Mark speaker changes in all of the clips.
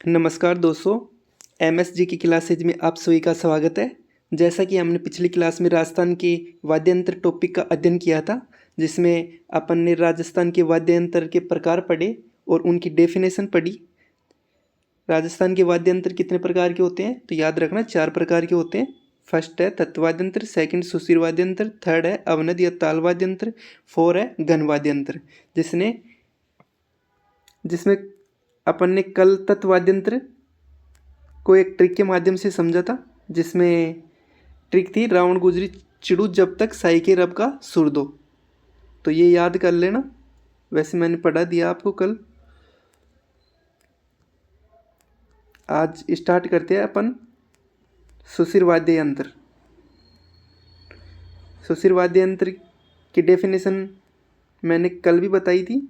Speaker 1: नमस्कार दोस्तों, एमएसजी की क्लासेज में आप सभी का स्वागत है। जैसा कि हमने पिछली क्लास में राजस्थान के वाद्य यंत्र टॉपिक का अध्ययन किया था, जिसमें अपन ने राजस्थान के वाद्य यंत्र के प्रकार पढ़े और उनकी डेफिनेशन पढ़ी। राजस्थान के वाद्य यंत्र कितने प्रकार के होते हैं तो याद रखना 4 प्रकार के होते हैं। फर्स्ट है तत्वाद्य यंत्र, सेकंड सुशिर वाद्य यंत्र, थर्ड है अवनद या ताल वाद्य यंत्र, 4 है घन वाद्य यंत्र। जिसमें अपन ने कल तत्वाद्य यंत्र को एक ट्रिक के माध्यम से समझा था, जिसमें ट्रिक थी रावण गुजरी चिड़ू जब तक साई के रब का सुर दो। तो ये याद कर लेना, वैसे मैंने पढ़ा दिया आपको कल। आज स्टार्ट करते हैं अपन सुशिर वाद्य यंत्र। सुशिर वाद्य यंत्र की डेफिनेशन मैंने कल भी बताई थी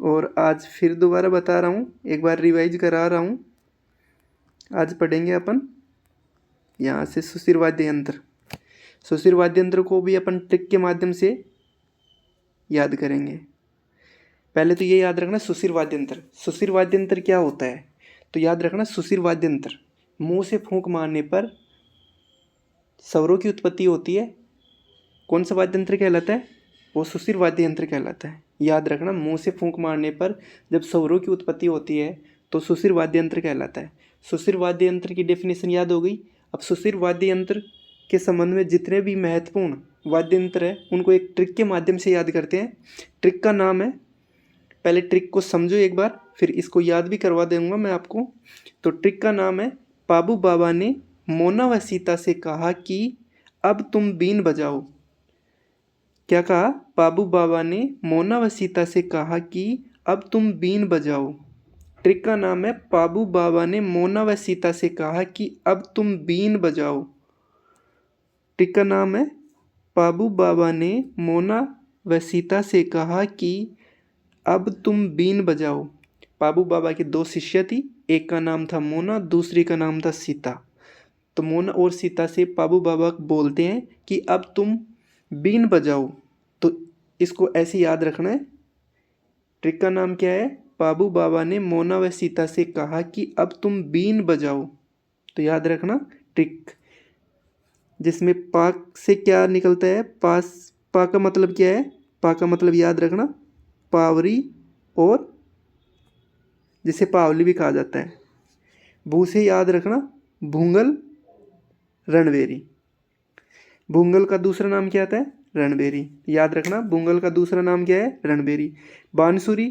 Speaker 1: और आज फिर दोबारा बता रहा हूँ, एक बार रिवाइज करा रहा हूँ। आज पढ़ेंगे अपन यहाँ से सुशिर वाद्य यंत्र। सुशिर वाद्य यंत्र को भी अपन ट्रिक के माध्यम से याद करेंगे। पहले तो ये याद रखना सुशिर वाद्य यंत्र। सुशिर वाद्य यंत्र क्या होता है तो याद रखना, सुशिर वाद्य यंत्र मुंह से फूंक मारने पर स्वरों की उत्पत्ति होती है। कौन सा वाद्य यंत्र कहलाता है? वो सुशिर वाद्य यंत्र कहलाता है। याद रखना, मुंह से फूंक मारने पर जब स्वरों की उत्पत्ति होती है तो सुशिर वाद्य यंत्र कहलाता है। सुशिर वाद्य यंत्र की डेफिनेशन याद हो गई। अब सुशिर वाद्य यंत्र के संबंध में जितने भी महत्वपूर्ण वाद्य यंत्र है उनको एक ट्रिक के माध्यम से याद करते हैं। ट्रिक का नाम है, पहले ट्रिक को समझो एक बार, फिर इसको याद भी करवा दूंगा मैं आपको। तो ट्रिक का नाम है, पाबू बाबा ने मोना व सीता से कहा कि अब तुम बीन बजाओ। क्या कहा? पाबू बाबा ने मोना व सीता से कहा कि अब तुम बीन बजाओ। ट्रिक का नाम है, पाबू बाबा ने मोना व सीता से कहा कि अब तुम बीन बजाओ। ट्रिक का नाम है, पाबू बाबा ने मोना व सीता से कहा कि अब तुम बीन बजाओ। पाबू बाबा के 2 शिष्य थी, एक का नाम था मोना, दूसरी का नाम था सीता। तो मोना और सीता से पाबू बाबा बोलते हैं कि अब तुम बीन बजाओ। तो इसको ऐसे याद रखना है। ट्रिक का नाम क्या है? पाबू बाबा ने मोना व सीता से कहा कि अब तुम बीन बजाओ। तो याद रखना ट्रिक, जिसमें पाक से क्या निकलता है? पा का मतलब क्या है? पा का मतलब याद रखना पावरी, और जिसे पावली भी कहा जाता है। भू से याद रखना भूंगल, रणवेरी। भूंगल का दूसरा नाम क्या आता है? रणबेरी। याद रखना भूंगल का दूसरा नाम क्या है? रणबेरी। बांसुरी,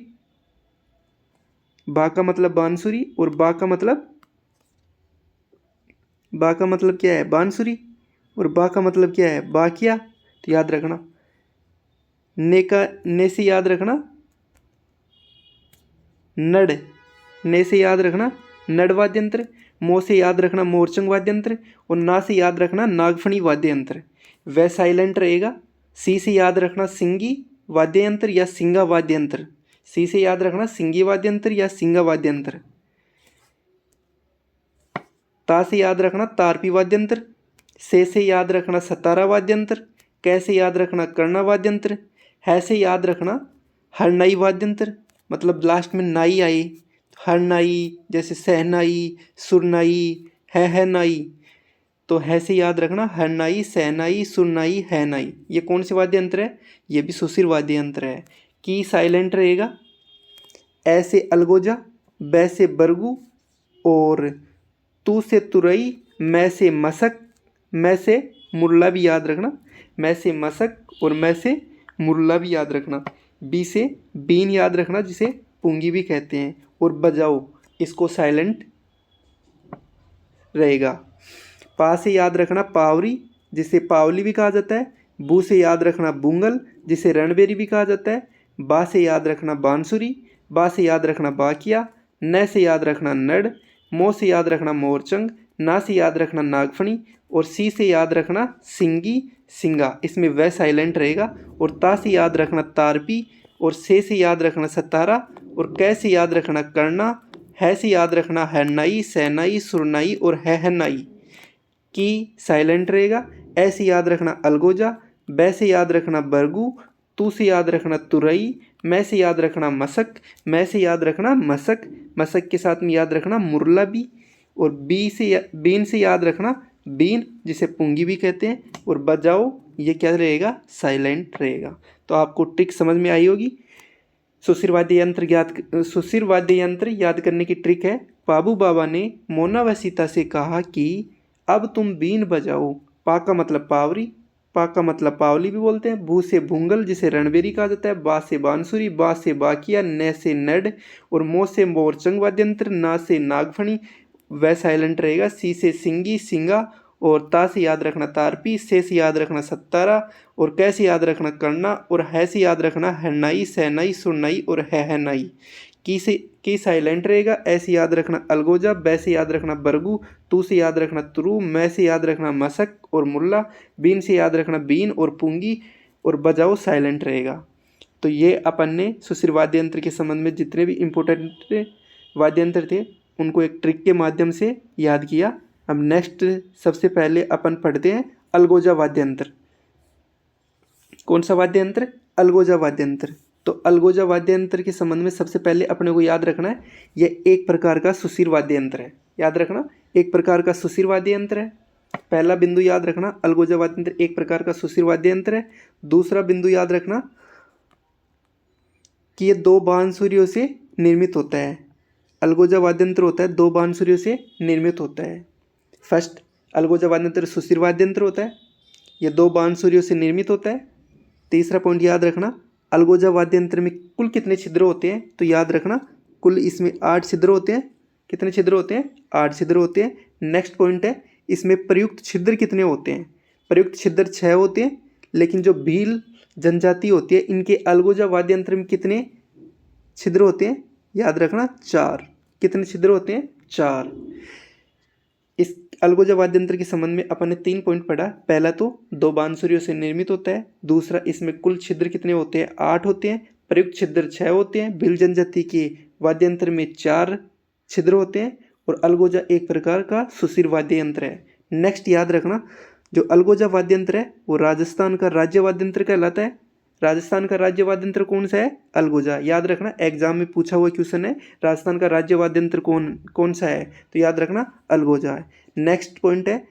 Speaker 1: बा का मतलब बांसुरी और बा का मतलब क्या है? बांसुरी, और बा का मतलब क्या है? बाकिया। तो याद रखना ने से याद रखना नड़, ने से याद रखना नड़ वाद्य यंत्र, मो से याद रखना मोरचंग वाद्य यंत्र, और ना से याद रखना नागफणी वाद्य यंत्र। वह साइलेंट रहेगा। सी से याद रखना सिंगी वाद्य यंत्र या सिंगा वाद्य यंत्र। सी से याद रखना सिंगी वाद्य यंत्र या सिंगा वाद्य यंत्र। ता से याद रखना तारपी वाद्य यंत्र। से याद रखना सतारा वाद्य यंत्र। कै से याद रखना कर्णा वाद्य यंत्र। है से याद रखना हरनाई वाद्य यंत्र, मतलब लास्ट में नाई आई, हरनाई जैसे सहनाई, सुरनाई, है नाई। तो है से याद रखना हरनाई, सहनाई, सुरनाई, है नाई। ये कौन से वाद्य यंत्र है? ये भी सुशिर वाद्य यंत्र है। की साइलेंट रहेगा। ऐसे अलगोजा, बै से बरगू, और तू से तुरई, मैं से मसक, मैं से मुरला भी याद रखना। मैं से मसक और मैं से मुरला भी याद रखना। बी से बीन याद रखना, जिसे पुंगी भी कहते हैं। और बजाओ, इसको साइलेंट रहेगा। पा से याद रखना पावरी, जिसे पावली भी कहा जाता है। बू से याद रखना बूंगल, जिसे रणबेरी भी कहा जाता है। बा से याद रखना बांसुरी, बा से याद रखना बाकिया, न से याद रखना नड़, मो से याद रखना मोरचंग, ना से याद रखना नागफणी, और सी से याद रखना सिंगी, सिंगा। इसमें वह साइलेंट रहेगा। और ता से याद रखना तारपी, और से याद रखना सतारा, और कै से याद रखना कर्णा, है से याद रखना हरनाई, सहनाई, सुरनाई और है नाई। की साइलेंट रहेगा। ऐसे याद रखना अलगोजा, बै से याद रखना बरगू, तू से याद रखना तुरई, मैं से याद रखना मशक, मैं से याद रखना मशक, मशक के साथ में याद रखना मुरला भी, और बीन से याद रखना बीन, जिसे पुंगी भी कहते हैं, और बजाओ ये क्या रहेगा, साइलेंट रहेगा। तो आपको ट्रिक समझ में आई होगी। सुशिर वाद्य यंत्र याद करने की ट्रिक है, बाबू बाबा ने मोना व सीता से कहा कि अब तुम बीन बजाओ। पा का मतलब पावरी, पा का मतलब पावली भी बोलते हैं, भू से भूंगल जिसे रणबेरी कहा जाता है, बा से बांसुरी, बा से बाकिया, न से नड, और मो से मोरचंग वाद्य यंत्र, ना से नागफणी, वह साइलेंट रहेगा, सी से सिंगी सिंगा, और ता से याद रखना तारपी, से याद रखना सत्तारा, और कैसे याद रखना करना, और है से याद रखना हरनाई, सहनाई, सुरनाई, और है की साइलेंट रहेगा, ऐसे याद रखना अलगोजा, बै से याद रखना बरगू, तू से याद रखना तुरु, मैं से याद रखना मशक और मुल्ला, बीन से याद रखना बीन और पुंगी, और बजाओ साइलेंट रहेगा। तो ये अपन ने सुशिर वाद्य यंत्र के संबंध में जितने भी इम्पोर्टेंट वाद्य यंत्र थे उनको एक ट्रिक के माध्यम से याद किया। अब नेक्स्ट सबसे पहले अपन पढ़ते हैं अलगोजा वाद्य यंत्र। कौन सा वाद्य यंत्र, अलगोजा वाद्य यंत्र। तो अलगोजा वाद्य यंत्र के संबंध में सबसे पहले अपने को याद रखना है, यह एक प्रकार का सुशिर वाद्य यंत्र है। याद रखना, एक प्रकार का सुशिर वाद्य यंत्र है। पहला बिंदु याद रखना, अलगोजा वाद्य यंत्र एक प्रकार का सुशिर वाद्य यंत्र है। दूसरा बिंदु याद रखना कि ये दो बांसुरियों से निर्मित होता है। अलगोजा वाद्य यंत्र होता है दो बांसुरियों से निर्मित होता है। फर्स्ट, अलगोजा वाद्य यंत्र सुशिर वाद्य यंत्र होता है, यह दो बांसुरियों से निर्मित होता है। तीसरा पॉइंट याद रखना, अलगोजा वाद्य यंत्र में कुल कितने छिद्र होते हैं, तो याद रखना कुल इसमें 8 छिद्र होते हैं। कितने छिद्र होते हैं, 8 छिद्र होते हैं। नेक्स्ट पॉइंट है, इसमें प्रयुक्त छिद्र कितने होते हैं, प्रयुक्त छिद्र 6 होते हैं। लेकिन जो भील जनजाति होती है इनके अलगोजा वाद्य यंत्र में कितने छिद्र होते हैं, याद रखना 4। कितने छिद्र होते हैं, 4। इस अलगोजा वाद्य यंत्र के संबंध में अपन ने 3 पॉइंट पढ़ा। पहला तो दो बांसुरियों से निर्मित होता है। दूसरा, इसमें कुल छिद्र कितने होते हैं, 8 होते हैं। प्रयुक्त छिद्र 6 होते हैं। भील जनजाति के वाद्य यंत्र में 4 छिद्र होते हैं। और अलगोजा एक प्रकार का सुशिर वाद्य यंत्र है। नेक्स्ट याद रखना, जो अलगोजा वाद्य यंत्र है वो राजस्थान का राज्य वाद्य यंत्र कहलाता है। राजस्थान का राज्य वाद्य यंत्र कौन सा है, अलगोजा। याद रखना, एग्जाम में पूछा हुआ क्वेश्चन है, राजस्थान का राज्य वाद्य यंत्र कौन सा है, तो याद रखना अलगोजा है। नेक्स्ट पॉइंट है,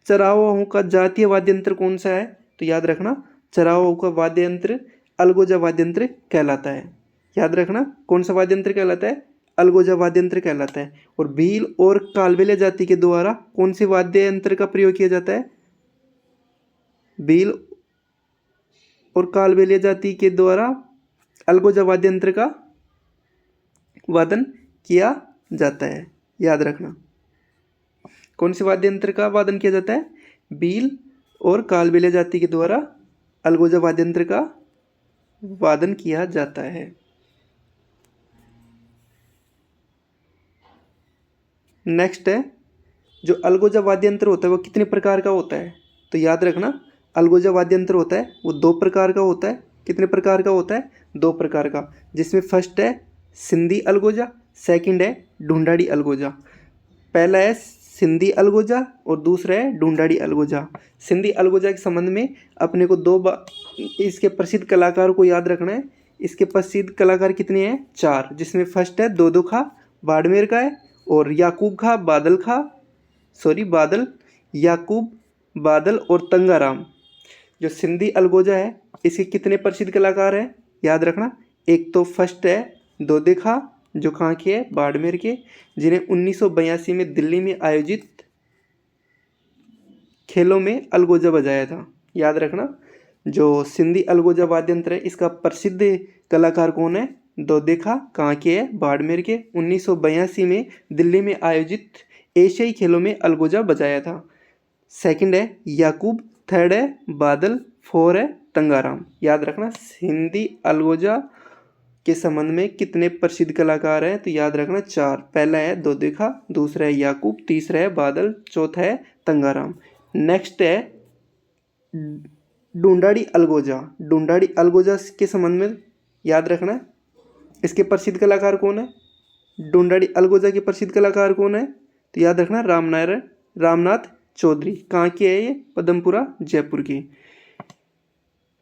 Speaker 1: चराओं का जातीय वाद्य यंत्र कौन सा है, तो याद रखना चराओं का वाद्य यंत्र अलगोजा वाद्य यंत्र कहलाता है। याद रखना कौन सा वाद्य यंत्र कहलाता है, अलगोजा वाद्य यंत्र कहलाता है। और भील और कालबेलिया जाति के द्वारा कौन से वाद्य यंत्र का प्रयोग किया जाता है, भील और कालबेलिया जाति के द्वारा अलगोजा वाद्य यंत्र का वादन किया जाता है। याद रखना कौन से वाद्य यंत्र का वादन किया जाता है, भील और कालबेलिया जाति के द्वारा अलगोजा वाद्य यंत्र का वादन किया जाता है। नेक्स्ट है, जो अलगोजा वाद्य यंत्र होता है वो कितने प्रकार का होता है, तो याद रखना अलगोजा वाद्य यंत्र होता है वो 2 प्रकार का होता है। कितने प्रकार का होता है, 2 प्रकार का। जिसमें फर्स्ट है सिंधी अलगोजा, सेकंड है ढूंढाड़ी अलगोजा। पहला है सिंधी अलगोजा और दूसरा है ढूंढाड़ी अलगोजा। सिंधी अलगोजा के संबंध में अपने को इसके प्रसिद्ध कलाकारों को याद रखना है। इसके प्रसिद्ध कलाकार कितने हैं, 4। जिसमें फर्स्ट है दो खा बाड़मेर का है, और याकूब खा बादल, याकूब बादल और तंगाराम। जो सिंधी अलगोजा है इसके कितने प्रसिद्ध कलाकार हैं, याद रखना। एक तो फर्स्ट है दोदे खा, जो कहाँ के है, बाड़मेर के, जिन्हें 1982 में दिल्ली में आयोजित खेलों में अलगोजा बजाया था। याद रखना जो सिंधी अलगोजा वाद्य यंत्र है इसका प्रसिद्ध कलाकार कौन है, दोदे खा, कहाँ के है, बाड़मेर के, 1982 में दिल्ली में आयोजित एशियाई खेलों में अलगोजा बजाया था। सेकंड है याकूब, थर्ड है बादल, 4 है तंगाराम। याद रखना सिंधी अलगोजा के संबंध में कितने प्रसिद्ध कलाकार हैं, तो याद रखना 4। पहला है दोदेखा, दूसरा है याकूब, तीसरा है बादल, चौथा है तंगाराम। नेक्स्ट है ढूंढाड़ी अलगोजा। ढूंढाड़ी अलगोजा के संबंध में याद रखना इसके प्रसिद्ध कलाकार कौन है, ढूंढाड़ी अलगोजा के प्रसिद्ध कलाकार कौन है, तो याद रखना रामनाथ चौधरी। कहाँ के है ये, पदमपुरा जयपुर की।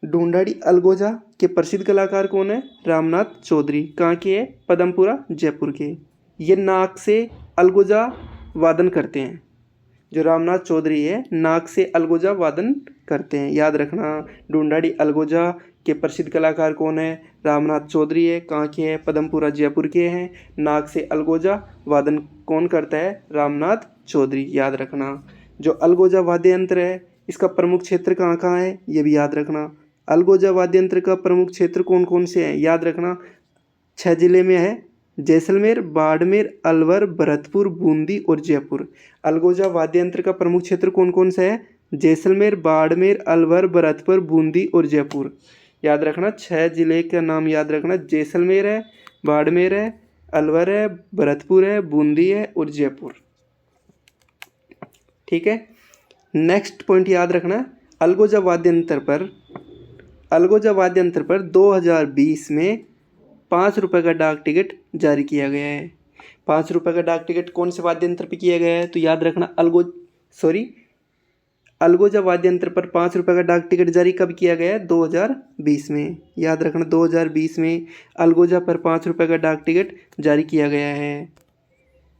Speaker 1: ढूंढाड़ी अलगोजा के प्रसिद्ध कलाकार कौन है? रामनाथ चौधरी। कहाँ के है? पदमपुरा जयपुर के। ये नाक से अलगोजा वादन करते हैं। जो रामनाथ चौधरी है नाक से अलगोजा वादन करते हैं, याद रखना। ढूंढाड़ी अलगोजा के प्रसिद्ध कलाकार कौन है? रामनाथ चौधरी है। कहाँ के हैं? पदमपुरा जयपुर के हैं। नाक से अलगोजा वादन कौन करता है? रामनाथ चौधरी, याद रखना। जो अलगोजा वाद्य यंत्र है इसका प्रमुख क्षेत्र कहाँ कहाँ है? ये भी याद रखना। अलगोजा वाद्य यंत्र का प्रमुख क्षेत्र कौन कौन से हैं? याद रखना। 6 जिले में है, जैसलमेर, बाड़मेर, अलवर, भरतपुर, बूंदी और जयपुर। अलगोजा वाद्य यंत्र का प्रमुख क्षेत्र कौन कौन सा है? जैसलमेर, बाड़मेर, अलवर, भरतपुर, बूंदी और जयपुर। याद रखना 6 जिले का नाम याद रखना। जैसलमेर है, बाड़मेर है, अलवर है, भरतपुर है, बूंदी है और जयपुर। ठीक है। नेक्स्ट पॉइंट याद रखना। अलगोजा वाद्य यंत्र पर 2020 में 5 रुपये का डाक टिकट जारी किया गया है। 5 रुपये का डाक टिकट कौन से वाद्य यंत्र पर किया गया है? तो याद रखना अलगोजा वाद्य यंत्र पर 5 रुपये का डाक टिकट जारी कब किया गया है? 2020 में। याद रखना 2020 में अलगोजा पर 5 रुपये का डाक टिकट जारी किया गया है।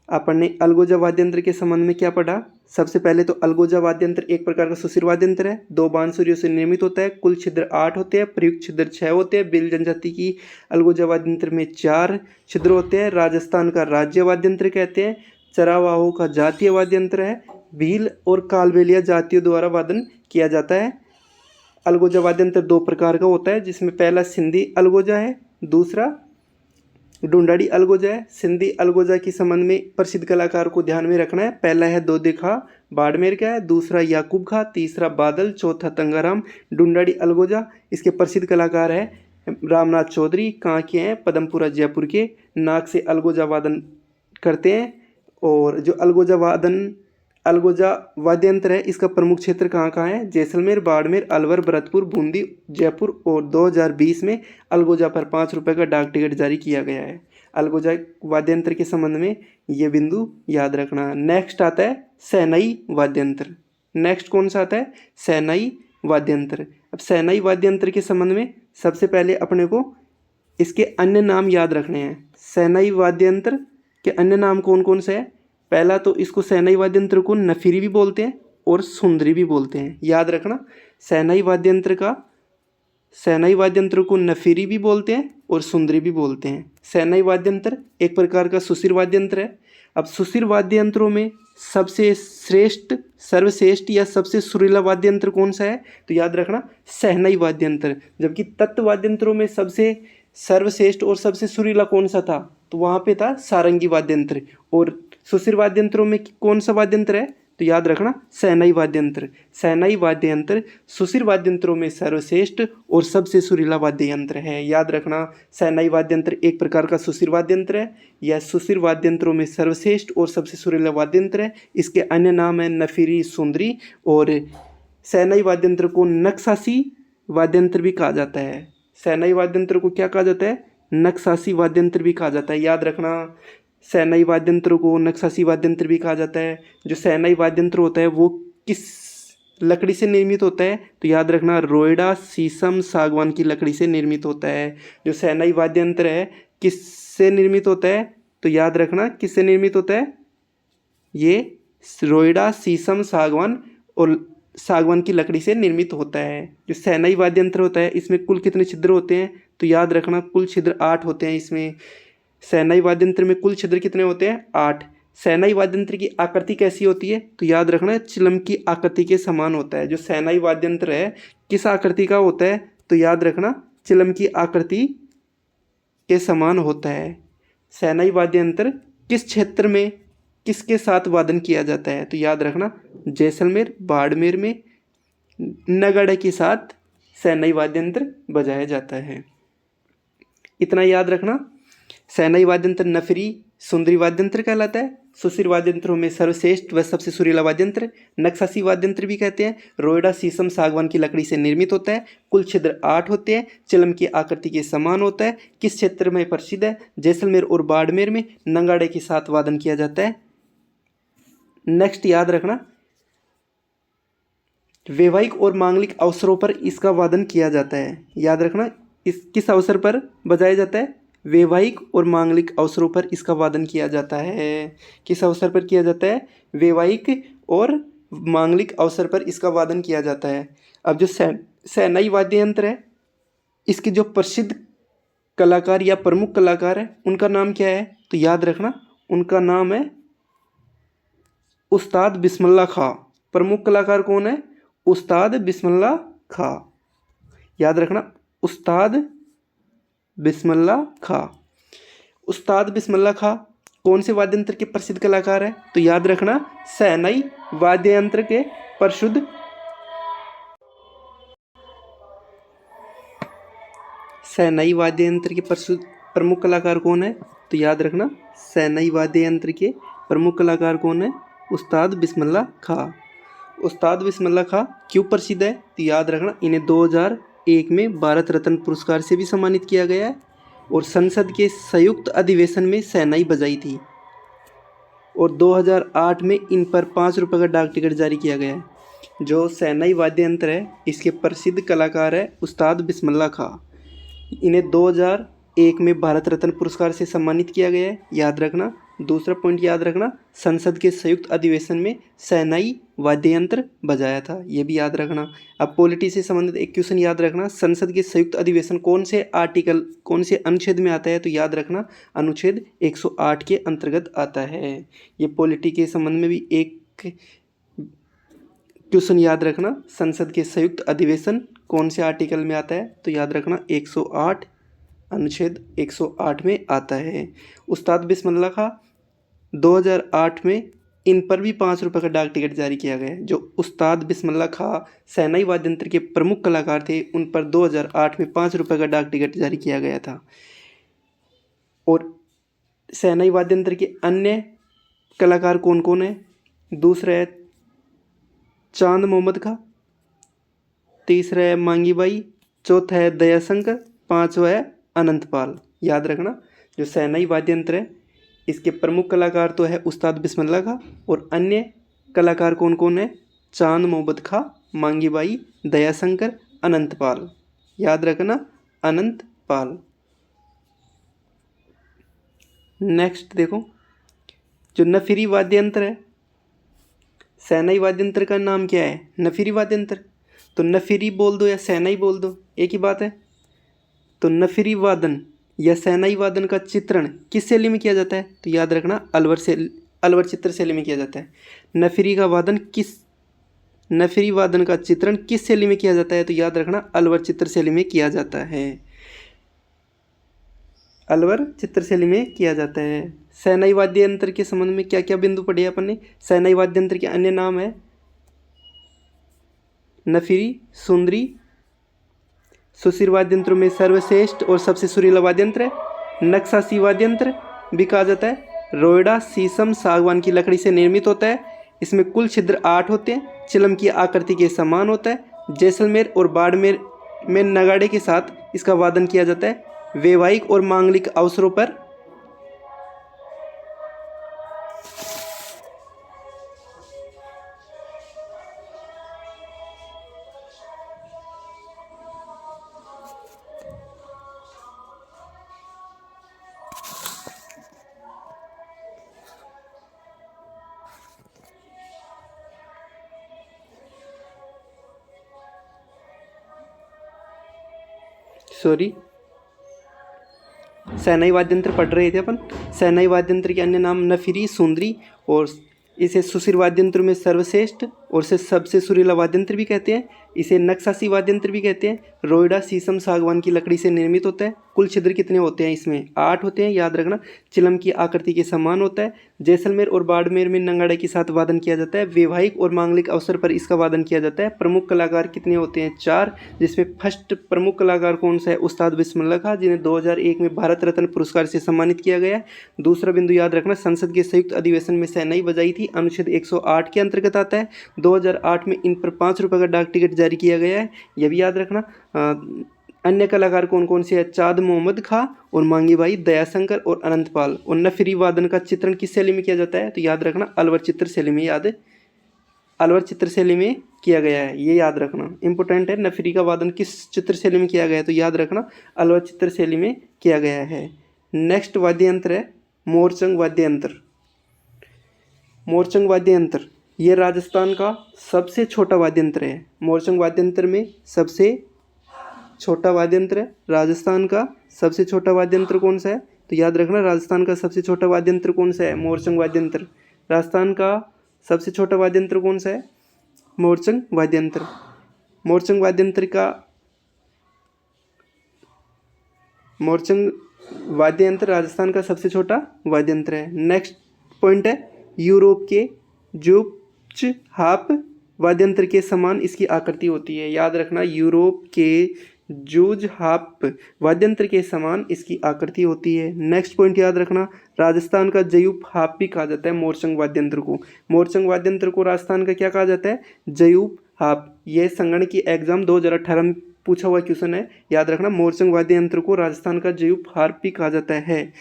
Speaker 1: अपन ने अलगोजा वाद्य यंत्र के संबंध में क्या पढ़ा? सबसे पहले तो अलगोजा वाद्य यंत्र एक प्रकार का सुशिर वाद्य यंत्र है। 2 बांसुरियों से निर्मित होता है। कुल छिद्र 8 होते हैं, प्रयुक्त छिद्र 6 होते हैं। भील जनजाति की अलगोजा वाद्य यंत्र में 4 छिद्र होते हैं। राजस्थान का राज्य वाद्य यंत्र कहते हैं। चरावाहों का जातीय वाद्य यंत्र है। भील और कालबेलिया जातियों द्वारा वादन किया जाता है। अलगोजा वाद्य यंत्र 2 प्रकार का होता है, जिसमें पहला सिंधी अलगोजा है, दूसरा ढूंढाड़ी अलगोजा है। सिंधी अलगोजा के संबंध में प्रसिद्ध कलाकार को ध्यान में रखना है। पहला है दोदे खां बाड़मेर का है, दूसरा याकूब खां, तीसरा बादल, चौथा तंगाराम। ढूंढाड़ी अलगोजा इसके प्रसिद्ध कलाकार है रामनाथ चौधरी। कहाँ के हैं? पदमपुरा जयपुर के। नाक से अलगोजा वादन करते हैं। और जो अलगोजा वाद्य यंत्र है इसका प्रमुख क्षेत्र कहाँ कहाँ है? जैसलमेर, बाड़मेर, अलवर, भरतपुर, बूंदी, जयपुर। और 2020 में अलगोजा पर 5 रुपये का डाक टिकट जारी किया गया है। अलगोजा वाद्य यंत्र के संबंध में ये बिंदु याद रखना। नेक्स्ट आता है शहनाई वाद्य यंत्र। नेक्स्ट कौन सा आता है? शहनाई वाद्य यंत्र। अब शहनाई वाद्य यंत्र के संबंध में सबसे पहले अपने को इसके अन्य नाम याद रखने हैं। शहनाई वाद्य यंत्र के अन्य नाम कौन कौन से हैं? पहला तो इसको शहनाई वाद्य यंत्र को नफीरी भी बोलते हैं और सुंदरी भी बोलते हैं, याद रखना। शहनाई वाद्य यंत्र को नफीरी भी बोलते हैं और सुंदरी भी बोलते हैं। शहनाई वाद्य यंत्र एक प्रकार का सुशिर वाद्य यंत्र है। अब सुशिर वाद्य यंत्रों में सबसे सर्वश्रेष्ठ या सबसे सुरीला वाद्य यंत्र कौन सा है? तो याद रखना शहनाई वाद्य यंत्र। जबकि तत्व वाद्य यंत्रों में सबसे सर्वश्रेष्ठ और सबसे सुरीला कौन सा था? तो वहाँ पे था सारंगी वाद्य यंत्र। और सुशिर वाद्य यंत्रों में कौन सा वाद्य यंत्र है? तो याद रखना शहनाई वाद्य यंत्र। शहनाई वाद्य यंत्र सुशिर वाद्य यंत्रों में सर्वश्रेष्ठ और सबसे सुरीला वाद्य यंत्र है, याद रखना। शहनाई वाद्य यंत्र एक प्रकार का सुशिर वाद्य यंत्र है। यह सुशिर वाद्य यंत्रों में सर्वश्रेष्ठ और सबसे सुरीला वाद्य यंत्र है। इसके अन्य नाम है नफीरी, सुंदरी। और शहनाई वाद्य यंत्र को नक्सासी वाद्य यंत्र भी कहा जाता है। शहनाई वाद्य यंत्र को क्या कहा जाता है? नक्सासी वाद्य यंत्र भी कहा जाता है, याद रखना। शहनाई वाद्य यंत्र को नक्सासी वाद्य यंत्र भी कहा जाता है। जो शहनाई वाद्य यंत्र होता है वो किस लकड़ी से निर्मित होता है? तो याद रखना रोएडा, शीशम, सागवान की लकड़ी से निर्मित होता है। जो शहनाई वाद्य यंत्र है किससे निर्मित होता है? तो याद रखना किससे निर्मित होता है? ये रोएडा, शीशम, सागवान की लकड़ी से निर्मित होता है। जो शहनाई वाद्य यंत्र होता है इसमें कुल कितने छिद्र होते हैं? तो याद रखना कुल छिद्र 8 होते हैं। इसमें शहनाई वाद्य यंत्र में कुल छिद्र कितने होते हैं? 8। शहनाई वाद्य यंत्र की आकृति कैसी होती है? तो याद रखना चिलम की आकृति के समान होता है। जो शहनाई वाद्य यंत्र है किस आकृति का होता है? तो याद रखना चिलम की आकृति के समान होता है। शहनाई वाद्य यंत्र किस क्षेत्र में किसके साथ वादन किया जाता है? तो याद रखना जैसलमेर, बाड़मेर में नगाड़े के साथ शहनाई वाद्य यंत्र बजाया जाता है। इतना याद रखना। शहनाई वाद्य यंत्र नफरी, सुंदरी वाद्य यंत्र कहलाता है। सुशिर वाद्य यंत्रों में सर्वश्रेष्ठ व सबसे सुरीला वाद्य यंत्र नक्सासी वाद्य यंत्र भी कहते हैं। रोएडा, शीशम, सागवान की लकड़ी से निर्मित होता है। कुल छिद्र 8 होते हैं। चिलम की आकृति के समान होता है। किस क्षेत्र में प्रसिद्ध है? जैसलमेर और बाड़मेर में नगाड़े के साथ वादन किया जाता है। नेक्स्ट याद रखना वैवाहिक और मांगलिक अवसरों पर इसका वादन किया जाता है। याद रखना, इस किस अवसर पर बजाया जाता है? वैवाहिक और मांगलिक अवसरों पर इसका वादन किया जाता है। किस अवसर पर किया जाता है? वैवाहिक और मांगलिक अवसर पर इसका वादन किया जाता है। अब जो शहनाई वाद्य यंत्र है, इसके जो प्रसिद्ध कलाकार या प्रमुख कलाकार है, उनका नाम क्या है? तो याद रखना, उनका नाम है उस्ताद बिस्मिल्लाह खां। प्रमुख कलाकार कौन है? उस्ताद बिस्मिल्लाह खां। याद रखना, उस्ताद बिस्मिल्लाह खां। उस्ताद बिस्मिल्लाह खां कौन से वाद्य यंत्र के प्रसिद्ध कलाकार है? तो याद रखना, शहनाई वाद्य यंत्र के प्रसिद्ध शहनाई वाद्य यंत्र के प्रमुख कलाकार कौन है? तो याद रखना, शहनाई वाद्य यंत्र के प्रमुख कलाकार कौन है? उस्ताद बिस्मिल्लाह खां। उस्ताद बिस्मिल्लाह खां क्यों प्रसिद्ध है? तो याद रखना, इन्हें 2001 में भारत रत्न पुरस्कार से भी सम्मानित किया गया है और संसद के संयुक्त अधिवेशन में शहनाई बजाई थी और 2008 में इन पर 5 रुपये का डाक टिकट जारी किया गया है। जो शहनाई वाद्य यंत्र है, इसके प्रसिद्ध कलाकार है उस्ताद बिस्मिल्लाह खां। इन्हें 2001 में भारत रत्न पुरस्कार से सम्मानित किया गया है। याद रखना, दूसरा पॉइंट याद रखना, संसद के संयुक्त अधिवेशन में शहनाई वाद्य यंत्र बजाया था, ये भी याद रखना। अब पॉलिटी से संबंधित एक क्वेश्चन याद रखना, संसद के संयुक्त अधिवेशन कौन से आर्टिकल, कौन से अनुच्छेद में आता है? तो याद रखना, अनुच्छेद 108 के अंतर्गत आता है। ये पॉलिटी के संबंध में भी एक क्वेश्चन याद रखना, संसद के संयुक्त अधिवेशन कौन से आर्टिकल में आता है? तो याद रखना, 108, अनुच्छेद 108 में आता है। उस्ताद बिस्मिल्लाह खां 2008 में इन पर भी 5 रुपये का डाक टिकट जारी किया गया है। जो उस्ताद बिस्मिल्लाह खां शहनाई वाद्य यंत्र के प्रमुख कलाकार थे, उन पर 2008 में 5 रुपये का डाक टिकट जारी किया गया था। और शहनाई वाद्य यंत्र के अन्य कलाकार कौन कौन है? दूसरा है चांद मोहम्मद खां, तीसरा है मांगी बाई, चौथा है दयाशंकर, पांचवा है अनंतपाल। याद रखना, जो शहनाई वाद्य यंत्र है, इसके प्रमुख कलाकार तो है उस्ताद बिस्मिल्लाह खां और अन्य कलाकार कौन कौन है? चांद मोहम्मद खां, मांगी बाई, दयाशंकर, अनंतपाल। याद रखना, अनंतपाल। नेक्स्ट देखो, जो नफीरी वाद्य यंत्र है, शहनाई वाद्य यंत्र का नाम क्या है? नफीरी वाद्य यंत्र। तो नफीरी बोल दो या शहनाई बोल दो, एक ही बात है। तो नफीरी वादन या शहनाई वादन का चित्रण किस शैली में किया जाता है? तो याद रखना, अलवर चित्र शैली में किया जाता है। नफीरी वादन का चित्रण किस शैली में किया जाता है? तो याद रखना, अलवर चित्र शैली में किया जाता है। अलवर चित्र शैली में किया जाता है। शहनाई वाद्य यंत्र के संबंध में क्या क्या बिंदु पढ़े अपन ने? शहनाई वाद्य यंत्र के अन्य नाम है नफीरी, सुंदरी, सुशीर वाद्य यंत्रों में सर्वश्रेष्ठ और सबसे सुरीला वाद्य यंत्र है। नक्सासी वाद्य यंत्र भी कहा जाता है। रोयडा शीशम सागवान की लकड़ी से निर्मित होता है। इसमें कुल छिद्र 8 होते हैं। चिलम की आकृति के समान होता है। जैसलमेर और बाड़मेर में नगाड़े के साथ इसका वादन किया जाता है। वैवाहिक और मांगलिक अवसरों पर शहनाई वाद्य यंत्र पढ़ रहे थे अपन। शहनाई वाद्य यंत्र के अन्य नाम नफीरी, सुंदरी और इसे सुशीर वाद्य यंत्र में सर्वश्रेष्ठ और से सबसे सुरीला वाद्य यंत्र भी कहते हैं। इसे नक्सासी वाद्य यंत्र भी कहते हैं। रोयडा शीशम सागवान की लकड़ी से निर्मित होता है। कुल छिद्र कितने होते हैं? इसमें 8 होते हैं। याद रखना, चिलम की आकृति के समान होता है। जैसलमेर और बाड़मेर में नगाड़े के साथ वादन किया जाता है। वैवाहिक और मांगलिक अवसर पर इसका वादन किया जाता है। प्रमुख कलाकार कितने होते हैं? 4, जिसमें फर्स्ट प्रमुख कलाकार कौन सा है? उस्ताद बिस्मिल्लाह खां, जिन्हें 2001 में भारत रत्न पुरस्कार से सम्मानित किया गया है। दूसरा बिंदु याद रखना, संसद के संयुक्त अधिवेशन में शहनाई बजाई थी, अनुच्छेद 108 के अंतर्गत आता है। 2008 में इन पर 5 रुपये का डाक टिकट जारी किया गया है, यह भी याद रखना। अन्य कलाकार कौन कौन से हैं? चांद मोहम्मद खां और मांगी बाई, दयाशंकर और अनंतपाल। और नफीरी वादन का चित्रण किस शैली में किया जाता है? तो याद रखना, अलवर चित्र शैली में। याद अलवर चित्रशैली में किया गया है, ये याद रखना इंपॉर्टेंट है। नफरी का वादन किस चित्रशैली में किया गया है, तो याद रखना अलवर चित्रशैली में किया गया है। नेक्स्ट वाद्य यंत्र है मोरचंग वाद्य यंत्र। मोरचंग वाद्य यंत्र ये राजस्थान का सबसे छोटा वाद्य यंत्र है। मोरचंग वाद्य यंत्र में सबसे छोटा वाद्य यंत्र है। राजस्थान का सबसे छोटा वाद्य यंत्र कौन सा है, तो याद रखना राजस्थान का सबसे छोटा वाद्य यंत्र कौन सा है, मोरचंग वाद्य यंत्र। राजस्थान का सबसे छोटा वाद्य यंत्र कौन सा है, मोरचंग वाद्य यंत्र। मोरचंग वाद्य यंत्र का मोरचंग वाद्य यंत्र राजस्थान का सबसे छोटा वाद्य यंत्र है। नेक्स्ट पॉइंट है यूरोप के जूज हार्प वाद्य यंत्र के समान इसकी आकृति होती है। याद रखना यूरोप के जूज हार्प वाद्य यंत्र के समान इसकी आकृति होती है। नेक्स्ट पॉइंट याद रखना राजस्थान का जयूप हार्प भी कहा जाता है मोरचंग वाद्य यंत्र को। मोरचंग वाद्य यंत्र को राजस्थान का क्या कहा जाता है, जयूप हार्प। ये संगणकीय एग्जाम 2018 में पूछा हुआ क्वेश्चन है, याद रखना मोरचंग वाद्य यंत्र को राजस्थान का जयूप हार्प भी कहा जाता है।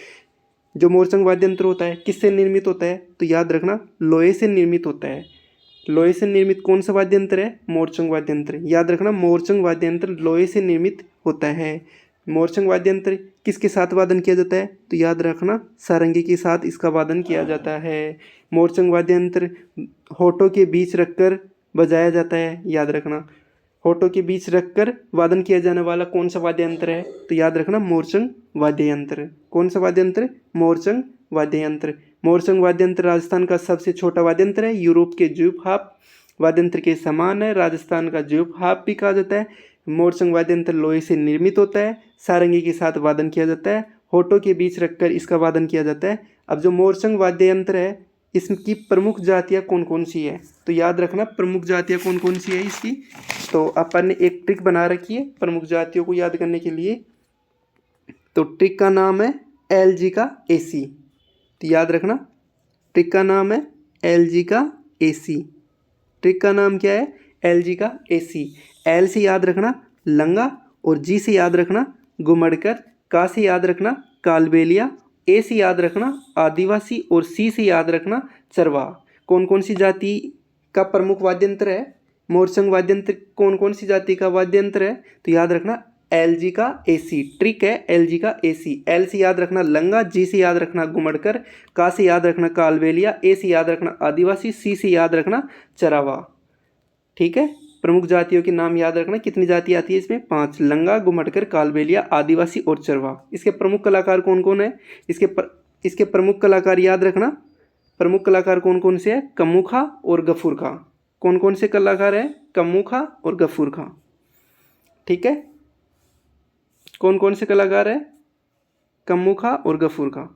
Speaker 1: जो मोरचंग वाद्य यंत्र होता है किससे निर्मित होता है, तो याद रखना लोहे से निर्मित होता है। लोहे से निर्मित कौन सा वाद्य यंत्र है, मोरचंग वाद्य यंत्र। याद रखना मोरचंग वाद्य यंत्र लोहे से निर्मित होता है। मोरचंग वाद्य यंत्र किसके साथ वादन किया जाता है, तो याद रखना सारंगी के साथ इसका वादन किया जाता है। मोरचंग वाद्य यंत्र होठों के बीच रखकर बजाया जाता है। याद रखना होठों के बीच रखकर वादन किया जाने वाला कौन सा वाद्य यंत्र है, तो याद रखना मोरचंग वाद्य यंत्र। कौन सा वाद्य यंत्र, मोरचंग वाद्य यंत्र। मोरचंग वाद्य यंत्र राजस्थान का सबसे छोटा वाद्य यंत्र है। यूरोप के जयूप हार्प वाद्य यंत्र के समान है। राजस्थान का जयूप हार्प भी कहा जाता है। मोरचंग वाद्य यंत्र लोहे से निर्मित होता है। सारंगी के साथ वादन किया जाता है। होठों के बीच रखकर इसका वादन किया जाता है। अब जो मोरचंग वाद्य यंत्र है इसकी प्रमुख जातियाँ कौन कौन सी है, तो याद रखना प्रमुख जातियाँ कौन कौन सी है इसकी। तो अपन ने एक ट्रिक बना रखी है प्रमुख जातियों को याद करने के लिए। तो ट्रिक का नाम है एलजी का एसी। तो याद रखना ट्रिक का नाम है एलजी का एसी। ट्रिक का नाम क्या है, एलजी का एसी। एल से याद रखना लंगा, और जी से याद रखना गुमड़कर, का से याद रखना कालबेलिया, ए से याद रखना आदिवासी, और सी से याद रखना चरवाहा। कौन कौन सी जाति का प्रमुख वाद्य यंत्र है, मोरचंग वाद्य यंत्र कौन कौन सी जाति का वाद्य यंत्र है, तो याद रखना एलजी का एसी। ट्रिक है एलजी का एसी। एल से याद रखना लंगा, जी से याद रखना गुमड़कर, का से याद रखना कालबेलिया, ए से याद रखना आदिवासी, सी से याद रखना चरावा। ठीक है, प्रमुख जातियों के नाम याद रखना। कितनी जाति आती है इसमें, 5, लंगा, गुमड़कर, कालबेलिया, आदिवासी और चरवाहा। इसके प्रमुख कलाकार कौन कौन है, इसके प्रमुख कलाकार याद रखना। प्रमुख कलाकार कौन कौन से है, कम्मू खां और गफूर खां। कौन कौन से कलाकार हैं, कम्मू खां और गफूर खां। ठीक है, कौन कौन से कलाकार हैं, कम्मू खां और गफूर खां।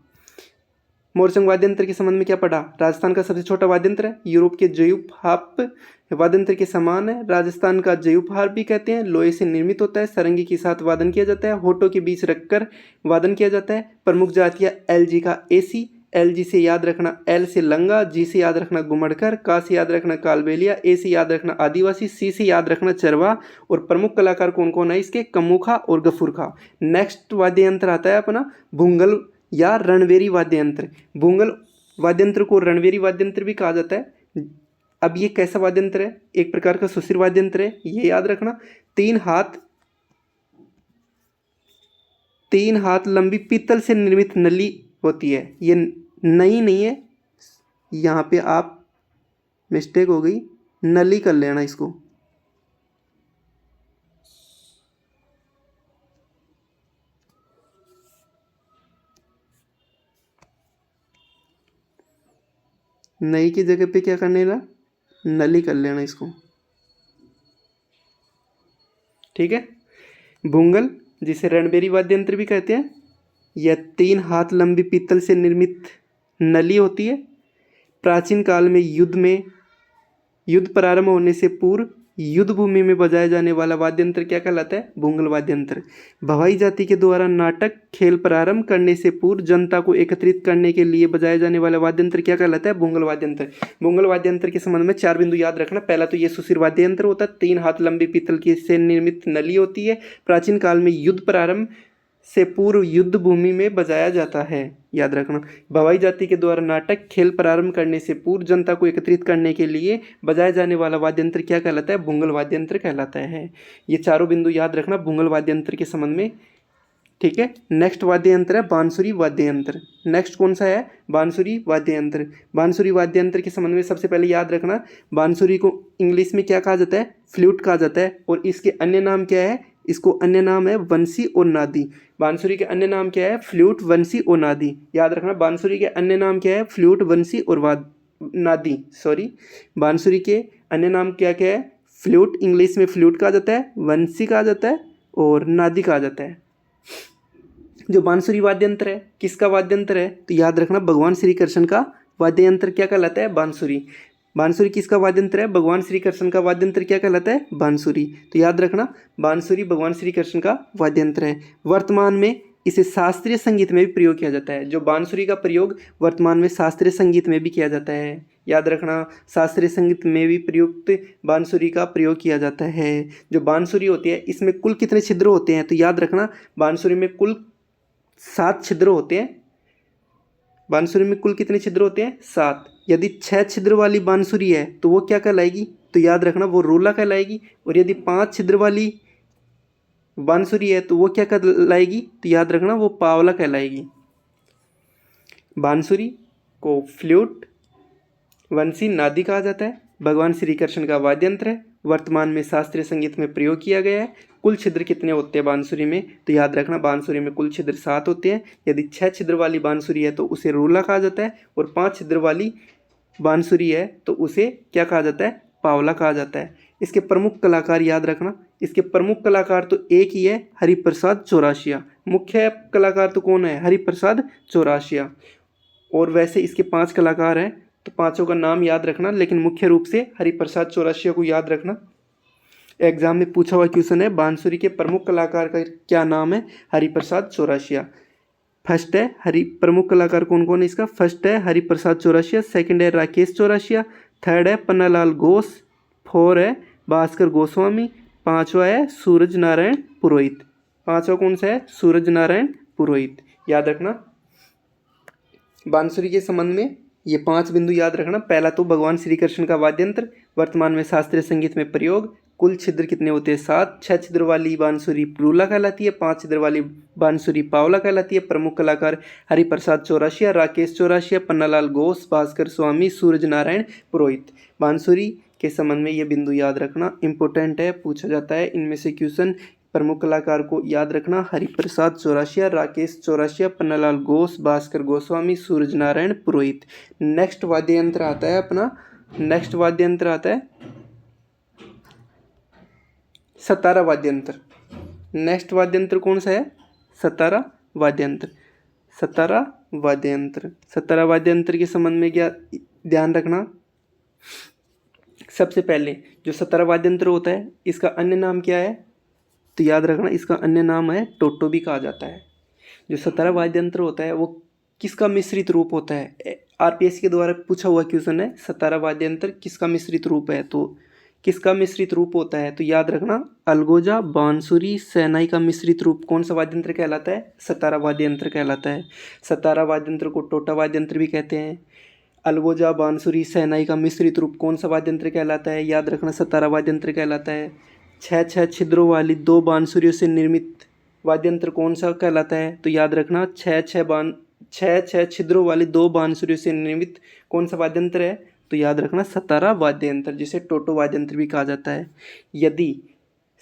Speaker 1: मोरचंग वाद्य यंत्र के संबंध में क्या पढ़ा, राजस्थान का सबसे छोटा वाद्य यंत्र है। यूरोप के जयूप हार्प वाद्य यंत्र के समान है। राजस्थान का जयूप हार्प भी कहते हैं। लोहे से निर्मित होता है। सारंगी के साथ वादन किया जाता है। होठों के बीच रखकर वादन किया जाता है। प्रमुख जातियाँ एलजी का एसी। एलजी से याद रखना एल से लंगा, जी से याद रखना गुमड़कर, का से याद रखना कालबेलिया, ए से याद रखना आदिवासी, सी से याद रखना चरवाहा। और प्रमुख कलाकार कौन कौन है इसके, कम्मू खां और गफूर खां। नेक्स्ट वाद्य यंत्र आता है अपना भूंगल या रणवेरी वाद्य यंत्र। भूंगल वाद्य यंत्र को रणवेरी वाद्य यंत्र भी कहा जाता है। अब ये कैसा वाद्य यंत्र है, एक प्रकार का सुशिर वाद्य यंत्र है। ये याद रखना 3 हाथ लंबी पीतल से निर्मित नली होती है। ये नई नहीं है, यहाँ पे आप मिस्टेक हो गई, नली कर लेना इसको। नई की जगह पे क्या करने ला, नली कर लेना इसको। ठीक है, भूंगल जिसे रणबेरी वाद्य यंत्र भी कहते हैं, यह 3 हाथ लंबी पीतल से निर्मित नली होती है। प्राचीन काल में युद्ध प्रारंभ होने से पूर्व युद्ध भूमि में बजाया जाने वाला वाद्य यंत्र क्या कहलाता है, भूंगल वाद्य यंत्र। भवाई जाति के द्वारा नाटक खेल प्रारंभ करने से पूर्व जनता को एकत्रित करने के लिए बजाया जाने वाला वाद्य यंत्र क्या कहलाता है, भूंगल वाद्य यंत्र। भूंगल वाद्य यंत्र के संबंध में 4 बिंदु याद रखना। पहला तो ये सुशिर वाद्य यंत्र होता है, 3 हाथ लंबी पीतल की से निर्मित नली होती है। प्राचीन काल में युद्ध प्रारंभ से पूर्व युद्ध भूमि में बजाया जाता है। याद रखना, भवाई जाति के द्वारा नाटक खेल प्रारंभ करने से पूर्व जनता को एकत्रित करने के लिए बजाया जाने वाला वाद्य यंत्र क्या कहलाता है? भूंगल वाद्य यंत्र कहलाता है। ये चारों बिंदु याद रखना भूंगल वाद्य यंत्र के संबंध में। ठीक है, नेक्स्ट वाद्य यंत्र है बांसुरी वाद्य यंत्र। नेक्स्ट कौन सा है? बांसुरी वाद्य यंत्र। बांसुरी वाद्य यंत्र के संबंध में सबसे पहले याद रखना, बांसुरी को इंग्लिश में क्या कहा जाता है? फ्लूट कहा जाता है। और इसके अन्य नाम क्या है? इसको अन्य नाम है वंशी और नादी। बांसुरी के अन्य नाम क्या है? फ्लूट, वंशी और नादी। याद रखना, बांसुरी के अन्य नाम क्या है? फ्लूट, वंशी और नादी। सॉरी, बांसुरी के अन्य नाम क्या क्या है? फ्लूट, इंग्लिश में फ्लूट कहा जाता है, वंशी कहा जाता है और नादी कहा जाता है। जो बांसुरी वाद्य यंत्र है किसका वाद्य यंत्र है? तो याद रखना भगवान श्री कृष्ण का वाद्य यंत्र क्या कहलाता है? बांसुरी। बांसुरी किसका वाद्य यंत्र है? भगवान श्री कृष्ण का वाद्य यंत्र क्या कहलाता है? बांसुरी। तो याद रखना बांसुरी भगवान श्री कृष्ण का वाद्य यंत्र है। वर्तमान में इसे शास्त्रीय संगीत में भी प्रयोग किया जाता है। जो बांसुरी का प्रयोग वर्तमान में शास्त्रीय संगीत में भी किया जाता है। याद रखना, शास्त्रीय संगीत में भी प्रयुक्त बांसुरी का प्रयोग किया जाता है। जो बांसुरी होती है इसमें कुल कितने छिद्र होते हैं? तो याद रखना बांसुरी में कुल 7 छिद्र होते हैं। बांसुरी में कुल कितने छिद्र होते हैं? 7। यदि 6 छिद्र वाली बांसुरी है तो वो क्या कहलाएगी? तो याद रखना वो रोला कहलाएगी। और यदि 5 छिद्र वाली बांसुरी है तो वो क्या कहलाएगी? तो याद रखना वो पावला कहलाएगी। बांसुरी को फ्लूट, वंशी, नादी कहा जाता है। भगवान श्री कृष्ण का वाद्य यंत्र है। वर्तमान में शास्त्रीय संगीत में प्रयोग किया गया है। कुल छिद्र कितने होते हैं बांसुरी में? तो याद रखना बांसुरी में कुल छिद्र 7 होते हैं। यदि 6 छिद्र वाली बांसुरी है तो उसे रोला कहा जाता है। और 5 छिद्र वाली बांसुरी है तो उसे क्या कहा जाता है? पावला कहा जाता है। इसके प्रमुख कलाकार याद रखना, इसके प्रमुख कलाकार तो एक ही है, हरिप्रसाद चौरासिया। मुख्य कलाकार तो कौन है? हरिप्रसाद चौरासिया। और वैसे इसके 5 कलाकार हैं तो पांचों का नाम याद रखना, लेकिन मुख्य रूप से हरिप्रसाद चौरासिया को याद रखना। एग्जाम में पूछा हुआ क्वेश्चन है बांसुरी के प्रमुख कलाकार का क्या नाम है? हरिप्रसाद चौरासिया। फर्स्ट है प्रमुख कलाकार कौन कौन है इसका? फर्स्ट है हरिप्रसाद चौरासिया, सेकंड है राकेश चौरासिया, थर्ड है पन्नालाल घोष, 4 है भास्कर गोस्वामी, 5वां है सूरज नारायण पुरोहित। 5वां कौन सा है? सूरज नारायण पुरोहित। याद रखना बांसुरी के संबंध में ये 5 बिंदु याद रखना। पहला तो भगवान श्री कृष्ण का वाद्य यंत्र, वर्तमान में शास्त्रीय संगीत में प्रयोग, कुल छिद्र कितने होते हैं? 7। 6 छिद्र वाली बांसुरी रोला कहलाती है, 5 छिद्र वाली बांसुरी पावला कहलाती है। प्रमुख कलाकार हरिप्रसाद चौरासिया, राकेश चौरासिया, पन्नालाल घोष, भास्कर स्वामी, सूरज नारायण पुरोहित। बांसुरी के संबंध में ये बिंदु याद रखना, इंपॉर्टेंट है, पूछा जाता है इनमें से क्वेश्चन। प्रमुख कलाकार को याद रखना, हरिप्रसाद चौरासिया, राकेश चौरासिया, पन्नालाल घोष, भास्कर गोस्वामी, सूरज नारायण पुरोहित। नेक्स्ट वाद्य यंत्र आता है अपना, नेक्स्ट वाद्य यंत्र आता है सतारा वाद्य यंत्र। नेक्स्ट वाद्य यंत्र कौन सा है? सतारा वाद्य यंत्र। सतारा वाद्य यंत्र, सतारा वाद्य यंत्र के संबंध में क्या ध्यान रखना? सबसे पहले जो सतारा वाद्य यंत्र होता है इसका अन्य नाम क्या है? तो याद रखना इसका अन्य नाम है टोटो भी कहा जाता है। जो सतारा वाद्य यंत्र होता है वो किसका मिश्रित रूप होता है? आरपीएससी के द्वारा पूछा हुआ क्वेश्चन है, सतारा वाद्य यंत्र किसका मिश्रित रूप है? तो किसका मिश्रित रूप होता है? तो याद रखना अलगोजा, बांसुरी, शहनाई का मिश्रित रूप कौन सा वाद्य यंत्र कहलाता है? सतारा वाद्य यंत्र कहलाता है। सतारा वाद्य यंत्र को टोटा वाद्य यंत्र भी कहते हैं। अलगोजा, बांसुरी, शहनाई का मिश्रित रूप कौन सा वाद्य यंत्र कहलाता है? याद रखना सतारा वाद्य यंत्र कहलाता है। 6 छिद्रों वाली 2 बांसुरियों से निर्मित वाद्य यंत्र कौन सा कहलाता है? तो याद रखना 6 छिद्रों वाली 2 बांसुरियों से निर्मित कौन सा वाद्य यंत्र है? तो याद रखना सतारा वाद्य यंत्र, जिसे टोटो वाद्य यंत्र भी कहा जाता है। यदि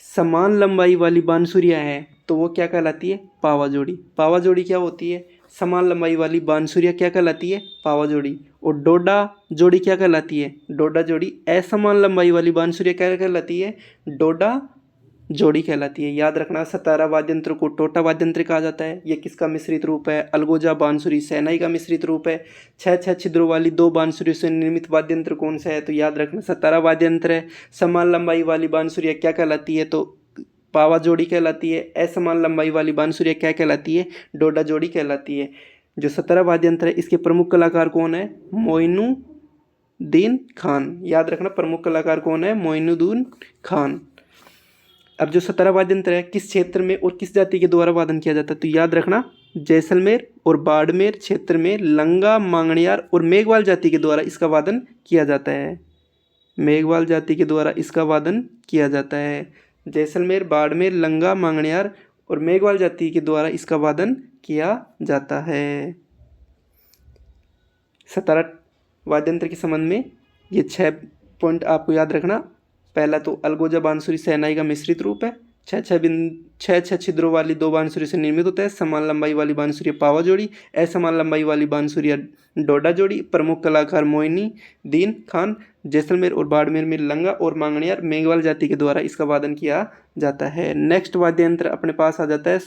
Speaker 1: समान लंबाई वाली बांसुरियां हैं तो वो क्या कहलाती है? पावा जोड़ी। पावा जोड़ी क्या होती है? समान लंबाई वाली बांसुरियां क्या कहलाती है? पावा जोड़ी। और डोडा जोड़ी क्या कहलाती है? डोडा जोड़ी। असमान लंबाई वाली बांसुरियां क्या कहलाती है? डोडा जोड़ी कहलाती है। याद रखना सतारा वाद्य यंत्र को टोटा वाद्य यंत्र कहा जाता है। ये किसका मिश्रित रूप है? अलगोजा, बांसुरी, शहनाई का मिश्रित रूप है। 6 छिद्रों वाली 2 बांसुरियों से निर्मित वाद्य यंत्र कौन सा है? तो याद रखना सतारा वाद्य यंत्र है। समान लंबाई वाली बांसुरियां क्या कहलाती है? तो पावा जोड़ी कहलाती है। असमान लंबाई वाली बांसुरियां क्या कहलाती है? डोडा जोड़ी कहलाती है। जो सतारा वाद्य यंत्र है इसके प्रमुख कलाकार कौन है? मोइनुद्दीन खान। याद रखना प्रमुख कलाकार कौन है? मोइनुद्दीन खान। अब जो 17 वाद्य यंत्र है किस क्षेत्र में और किस जाति के द्वारा वादन किया जाता है, तो याद रखना जैसलमेर और बाड़मेर क्षेत्र में लंगा, मांगणियार और मेघवाल जाति के द्वारा इसका वादन किया जाता है। मेघवाल जाति के द्वारा इसका वादन किया जाता है। जैसलमेर, बाड़मेर, लंगा, मांगणियार और मेघवाल जाति के द्वारा इसका वादन किया जाता है। 17 वाद्य यंत्र के संबंध में ये 6 पॉइंट आपको याद रखना। पहला तो अलगोजा बांसुरी शहनाई का मिश्रित रूप है। छह छिद्रों वाली 2 बांसुरी से निर्मित होता है। समान लंबाई वाली बांसुरी पावा जोड़ी, असमान लंबाई वाली बांसुरी डोडा जोड़ी। प्रमुख कलाकार मोइनी दीन खान। जैसलमेर और बाड़मेर में लंगा और मांगणियार मेघवाल जाति के द्वारा इसका वादन किया जाता है। नेक्स्ट वाद्य यंत्र अपने पास आ जाता है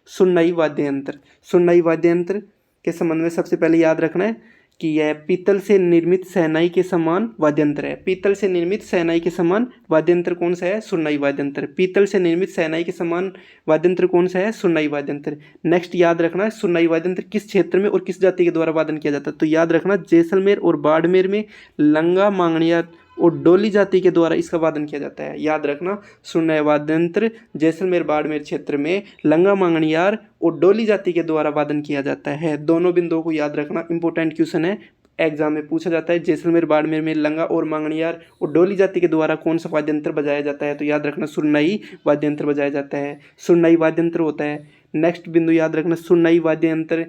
Speaker 1: सुन्नई वाद्य यंत्र। सुन्नई वाद्य यंत्र के संबंध में सबसे पहले याद रखना है कि यह पीतल से निर्मित शहनाई के समान वाद्य यंत्र है। पीतल से निर्मित शहनाई के समान वाद्य यंत्र कौन सा है, सुन्नई वाद्य यंत्र। पीतल से निर्मित शहनाई के समान वाद्य यंत्र कौन सा है, सुन्नई वाद्य यंत्र। नेक्स्ट याद रखना सुन्नई वाद्य यंत्र किस क्षेत्र में और किस जाति के द्वारा वादन किया जाता है, तो याद रखना जैसलमेर और बाड़मेर में लंगा, मांगणियार और डोली जाति के द्वारा इसका वादन किया जाता है। याद रखना सुन्नई वाद्य यंत्र जैसलमेर बाड़मेर क्षेत्र में लंगा, मांगणियार और डोली जाति के द्वारा वादन किया जाता है। दोनों बिंदुओं को याद रखना, इंपॉर्टेंट क्वेश्चन है, एग्जाम में पूछा जाता है। जैसलमेर बाड़मेर में लंगा और मांगणियार और डोली जाति के द्वारा कौन सा वाद्य यंत्र बजाया जाता है, तो याद रखना सुन्नई वाद्य यंत्र बजाया जाता है। सुन्नई वाद्य यंत्र होता है। नेक्स्ट बिंदु याद रखना सुन्नई वाद्य यंत्र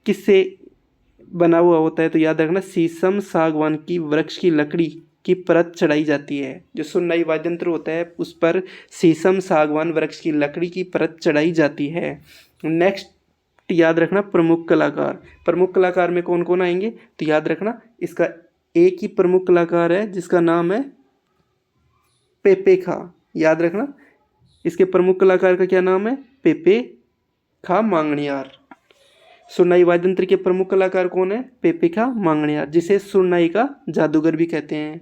Speaker 1: किससे बना हुआ होता है, तो याद रखना शीशम, सागवान की वृक्ष की लकड़ी की परत चढ़ाई जाती है। जो सुन्नई वाद्य यंत्र होता है उस पर शीशम, सागवान वृक्ष की लकड़ी की परत चढ़ाई जाती है। नेक्स्ट याद रखना प्रमुख कलाकार। प्रमुख कलाकार में कौन कौन आएंगे, तो याद रखना इसका एक ही प्रमुख कलाकार है जिसका नाम है पेपे खा। याद रखना इसके प्रमुख कलाकार का क्या नाम है, पेपे खा मांगणियार। सुन्नई वाद्य यंत्र के प्रमुख कलाकार कौन है, पेपे खा मांगणियार, जिसे सुन्नई का जादूगर भी कहते हैं।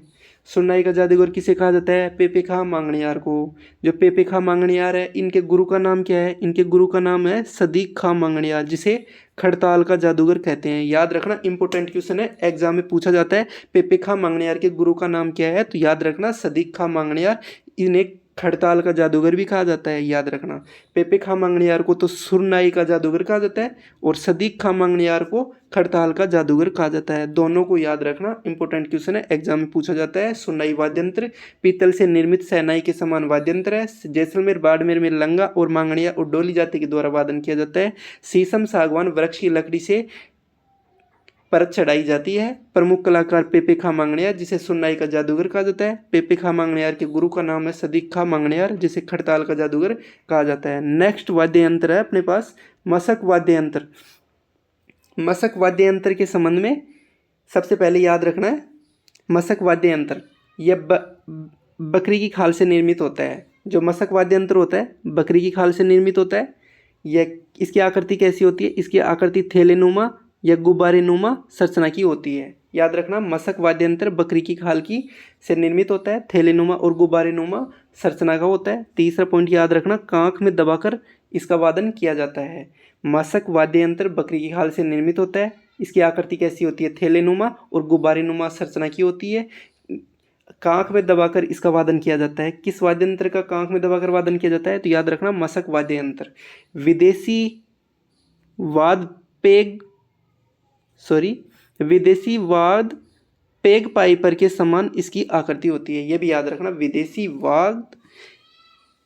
Speaker 1: सुन्नई का जादूगर किसे कहा जाता है, पेपे खा मांगणियार को। जो पेपे खा मांगणियार है इनके गुरु का नाम क्या है, इनके गुरु का नाम है सदीक खा मांगणियार, जिसे खड़ताल का जादूगर कहते हैं। याद रखना इंपॉर्टेंट क्वेश्चन है, एग्जाम में पूछा जाता है पेपे खा मांगणियार के गुरु का नाम क्या है, तो याद रखना सदीक खा मांगणियार। इन्हें खड़ताल का जादूगर भी कहा जाता है। याद रखना पेपे खा मांगणियार को तो सुरनाई का जादूगर कहा जाता है और सदीक खा मांगणियार को खड़ताल का जादूगर कहा जाता है। दोनों को याद रखना, इंपॉर्टेंट क्वेश्चन है, एग्जाम में पूछा जाता है। सुन्नई वाद्य यंत्र पीतल से निर्मित शहनाई के समान वाद्य यंत्र है। जैसलमेर बाड़मेर में लंगा और मांगणियार और डोली जाति के द्वारा वादन किया जाता है। शीशम, सागवान वृक्ष की लकड़ी से परत चढ़ाई जाती है। प्रमुख कलाकार पेपे खा मांगणियार, जिसे सुन्नई का जादूगर कहा जाता है। पेपे खा मांगणियार के गुरु का नाम है सदीक खा मांगणियार, जिसे खड़ताल का जादूगर कहा जाता है। नेक्स्ट वाद्य यंत्र है अपने पास मशक वाद्य यंत्र। मशक वाद्य यंत्र के संबंध में सबसे पहले याद रखना है मशक वाद्य यंत्र यह बकरी की खाल से निर्मित होता है। जो मशक वाद्य यंत्र होता है बकरी की खाल से निर्मित होता है। यह इसकी आकृति कैसी होती है, इसकी आकृति थैलेनुमा या गुब्बारे नुमा संरचना की होती है। याद रखना मशक वाद्य यंत्र बकरी की खाल की से निर्मित होता है, थैलेनुमा और गुब्बारे नुमा संरचना का होता है। तीसरा पॉइंट याद रखना कांख में दबाकर इसका वादन किया जाता है। मशक वाद्य यंत्र बकरी की खाल से निर्मित होता है, इसकी आकृति कैसी होती है, थैलेनुमा और गुब्बारे नुमा संरचना की होती है। कांख में दबाकर इसका वादन किया जाता है। किस वाद्य यंत्र का कांख में दबाकर वादन किया जाता है, तो याद रखना मशक वाद्य यंत्र। विदेशी वाद पेग पाइपर के समान इसकी आकृति होती है। यह भी याद रखना विदेशी वाद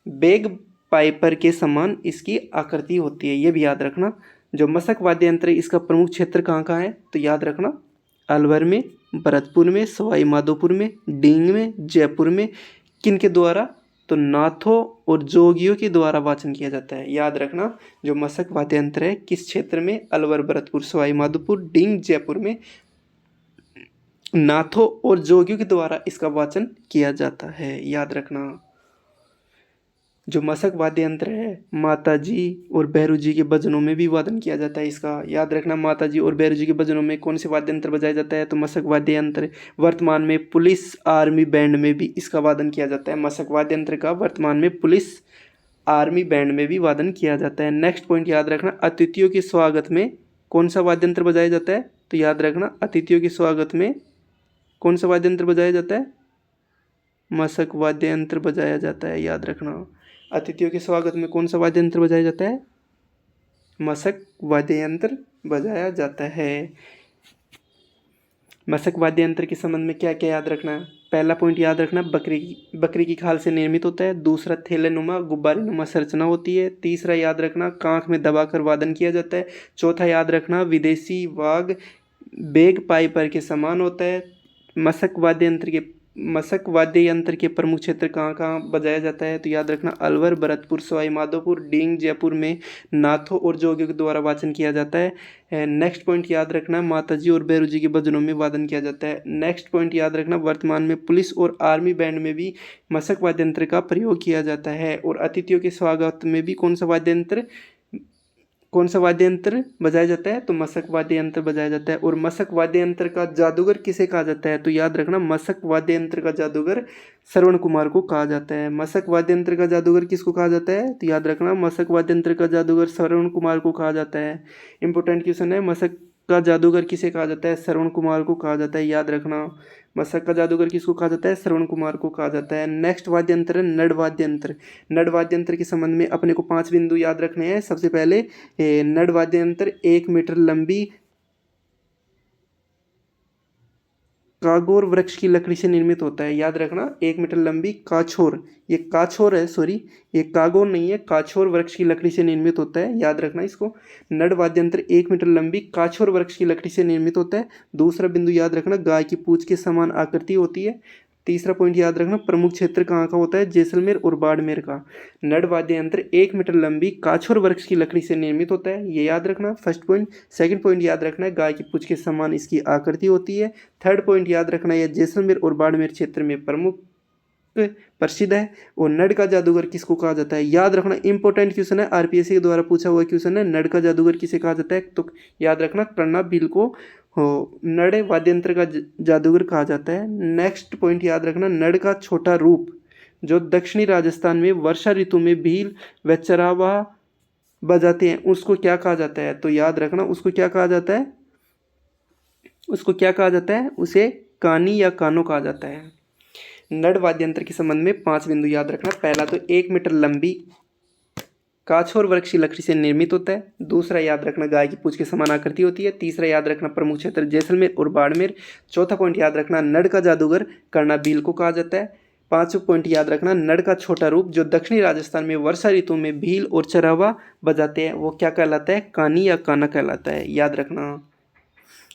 Speaker 1: बेग पाइपर के समान इसकी आकृति होती है, यह भी याद रखना। जो मशक वाद्य यंत्र है इसका प्रमुख क्षेत्र कहाँ का है, तो याद रखना अलवर में, भरतपुर में, सवाई माधोपुर में, डींग में, जयपुर में। किनके द्वारा, तो नाथों और जोगियों के द्वारा वाचन किया जाता है। याद रखना जो मशक वाद्य यंत्र है किस क्षेत्र में, अलवर, भरतपुर, सवाई माधोपुर, डींग, जयपुर में नाथों और जोगियों के द्वारा इसका वाचन किया जाता है। याद रखना जो मशक वाद्य यंत्र है माता जी और भैरू जी के भजनों में भी वादन किया जाता है इसका। याद रखना माता जी और भैरू जी के भजनों में कौन से वाद्य यंत्र बजाया जाता है, तो मशक वाद्य यंत्र। वर्तमान में पुलिस आर्मी बैंड में भी इसका वादन किया जाता है। मशक वाद्य यंत्र का वर्तमान में पुलिस आर्मी बैंड में भी वादन किया जाता है। नेक्स्ट पॉइंट याद रखना अतिथियों के स्वागत में कौन सा वाद्य यंत्र बजाया जाता है, तो याद रखना अतिथियों के स्वागत में कौन सा वाद्य यंत्र बजाया जाता है, मशक वाद्य यंत्र बजाया जाता है, याद रखना। अतिथियों के स्वागत में कौन सा वाद्य यंत्र बजाया जाता है? मशक वाद्य यंत्र बजाया जाता है। मशक वाद्य यंत्र के संबंध में क्या क्या याद रखना है? पहला पॉइंट याद रखना, बकरी की खाल से निर्मित होता है। दूसरा, थैलेनुमा गुब्बारे नुमा संरचना होती है। तीसरा याद रखना, कांख में दबाकर वादन किया जाता है। चौथा याद रखना, विदेशी वाग बेग पाइपर के समान होता है। मशक वाद्य यंत्र के प्रमुख क्षेत्र कहाँ कहाँ बजाया जाता है? तो याद रखना, अलवर, भरतपुर, सवाई माधोपुर, डींग, जयपुर में नाथों और जोगियों के द्वारा वाचन किया जाता है। नेक्स्ट पॉइंट याद रखना, माताजी और भैरू जी के भजनों में वादन किया जाता है। नेक्स्ट पॉइंट याद रखना, वर्तमान में पुलिस और आर्मी बैंड में भी मशक वाद्य यंत्र का प्रयोग किया जाता है। और अतिथियों के स्वागत में भी कौन सा वाद्य यंत्र बजाया जाता है? तो मशक वाद्य यंत्र बजाया जाता है। और मशक वाद्य यंत्र का जादूगर किसे कहा जाता है? तो याद रखना, मशक वाद्य यंत्र का जादूगर श्रवण कुमार को कहा जाता है। मशक वाद्य यंत्र का जादूगर किसको कहा जाता है? तो याद रखना, मशक वाद्य यंत्र का जादूगर श्रवण कुमार को कहा जाता है। इंपॉर्टेंट क्वेश्चन है, मशक का जादूगर किसे कहा जाता है? श्रवण कुमार को कहा जाता है, याद रखना। मशक का जादूगर किसको कहा जाता है? श्रवण कुमार को कहा जाता है। नेक्स्ट वाद्य यंत्र है नड वाद्य यंत्र। नड वाद्य यंत्र के संबंध में अपने को 5 बिंदु याद रखने हैं। सबसे पहले, नड वाद्य यंत्र 1 मीटर लंबी कागोर वृक्ष की लकड़ी से निर्मित होता है, याद रखना। 1 मीटर लंबी काछोर, ये काछोर है, सॉरी, ये कागोर नहीं है, काछोर वृक्ष की लकड़ी से निर्मित होता है, याद रखना इसको। नड वाद्य यंत्र 1 मीटर लंबी काछोर वृक्ष की लकड़ी से निर्मित होता है। दूसरा बिंदु याद रखना, गाय की पूंछ के समान आकृति होती है। तीसरा पॉइंट याद रखना, प्रमुख क्षेत्र कहाँ का होता है? जैसलमेर और बाड़मेर का। नड वाद्य यंत्र 1 मीटर लंबी काछोर वृक्ष की लकड़ी से निर्मित होता है, ये याद रखना, फर्स्ट पॉइंट। सेकंड पॉइंट याद रखना है, गाय की पूंछ के समान इसकी आकृति होती है। थर्ड पॉइंट याद रखना, यह जैसलमेर और बाड़मेर क्षेत्र में प्रसिद्ध है। और नड का जादूगर किसको कहा जाता है? याद रखना, इंपॉर्टेंट क्वेश्चन है, आरपीएससी के द्वारा पूछा हुआ क्वेश्चन है। नड का जादूगर किसे कहा जाता है? तो याद रखना, कर्णा भील को नड वाद्य यंत्र का जादूगर कहा जाता है। नेक्स्ट पॉइंट याद रखना, नड का छोटा रूप जो दक्षिणी राजस्थान में वर्षा ऋतु में भील व चरावाह बजाते हैं, उसको क्या कहा जाता है? तो याद रखना, उसको क्या कहा जाता है? उसे कानी या कानो कहा जाता है। नड वाद्य यंत्र के संबंध में 5 बिंदु याद रखना। पहला, तो 1 मीटर लंबी काछोर वृक्ष की लकड़ी से निर्मित होता है। दूसरा याद रखना, गाय की पूंछ के समान आकृति होती है। तीसरा याद रखना, प्रमुख क्षेत्र जैसलमेर और बाड़मेर। चौथा पॉइंट याद रखना, नड का जादूगर कर्णा भील को कहा जाता है। पांचवा पॉइंट याद रखना, नड का छोटा रूप जो दक्षिणी राजस्थान में वर्षा ऋतु में भील और चरावा बजाते हैं, वो क्या कहलाता है? कानी या काना कहलाता है, याद रखना।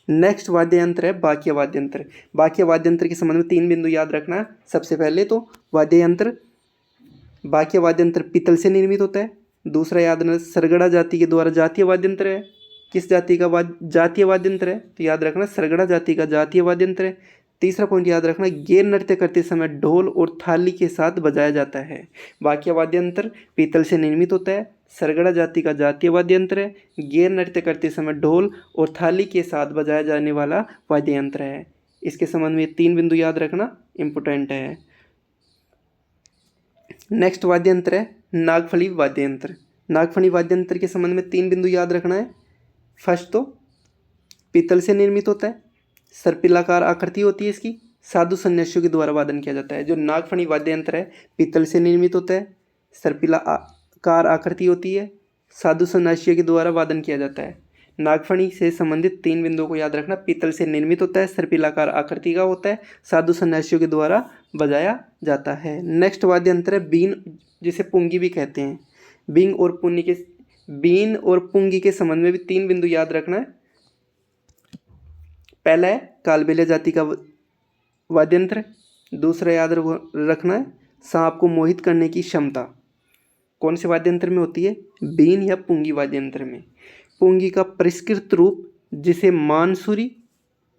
Speaker 1: नेक्स्ट वाद्य यंत्र है बाक्य वाद्य यंत्र। बाक्य वाद्य यंत्र के संबंध में 3 बिंदु याद रखना। सबसे पहले तो बाक्य वाद्य यंत्र पीतल से निर्मित होता है। दूसरा याद रखना, सरगड़ा जाति के द्वारा जातीय वाद्य यंत्र है। किस जाति का जातीय वाद्य यंत्र है? तो याद रखना, सरगड़ा जाति का जातीय वाद्य यंत्र है। तीसरा पॉइंट याद रखना, गैर नृत्य करते समय ढोल और थाली के साथ बजाया जाता है। बाक्य वाद्य यंत्र पीतल से निर्मित होता है, सरगड़ा जाति का जातीय वाद्य यंत्र है, गैर नृत्य करते समय ढोल और थाली के साथ बजाया जाने वाला वाद्य यंत्र है। इसके संबंध में 3 बिंदु याद रखना, इंपोर्टेंट है। नेक्स्ट वाद्य यंत्र है नागफली वाद्य यंत्र। नागफणी वाद्य यंत्र के संबंध में 3 बिंदु याद रखना है। फर्स्ट, तो पीतल से निर्मित होता है, सर्पिलाकार आकृति होती है इसकी, साधु सन्यासियों के द्वारा वादन किया जाता है। जो नागफणी वाद्य यंत्र है पीतल से निर्मित होता है, सर्पिलाकार आकृति होती है, साधु सन्यासियों के द्वारा वादन किया जाता है। नागफणी से संबंधित 3 बिंदुओं को याद रखना, पीतल से निर्मित होता है, सर्पिलाकार आकृति का होता है, साधु सन्यासियों के द्वारा बजाया जाता है। नेक्स्ट वाद्य यंत्र है बीन, जिसे पुंगी भी कहते हैं। बीन और पुंगी के संबंध में भी 3 बिंदु याद रखना है। पहला है कालबेलिया जाति का वाद्य यंत्र। दूसरा याद रखना है सांप को मोहित करने की क्षमता। कौन से वाद्य यंत्र में होती है? बीन या पुंगी वाद्य यंत्र में। पुंगी का परिष्कृत रूप जिसे मानसुरी,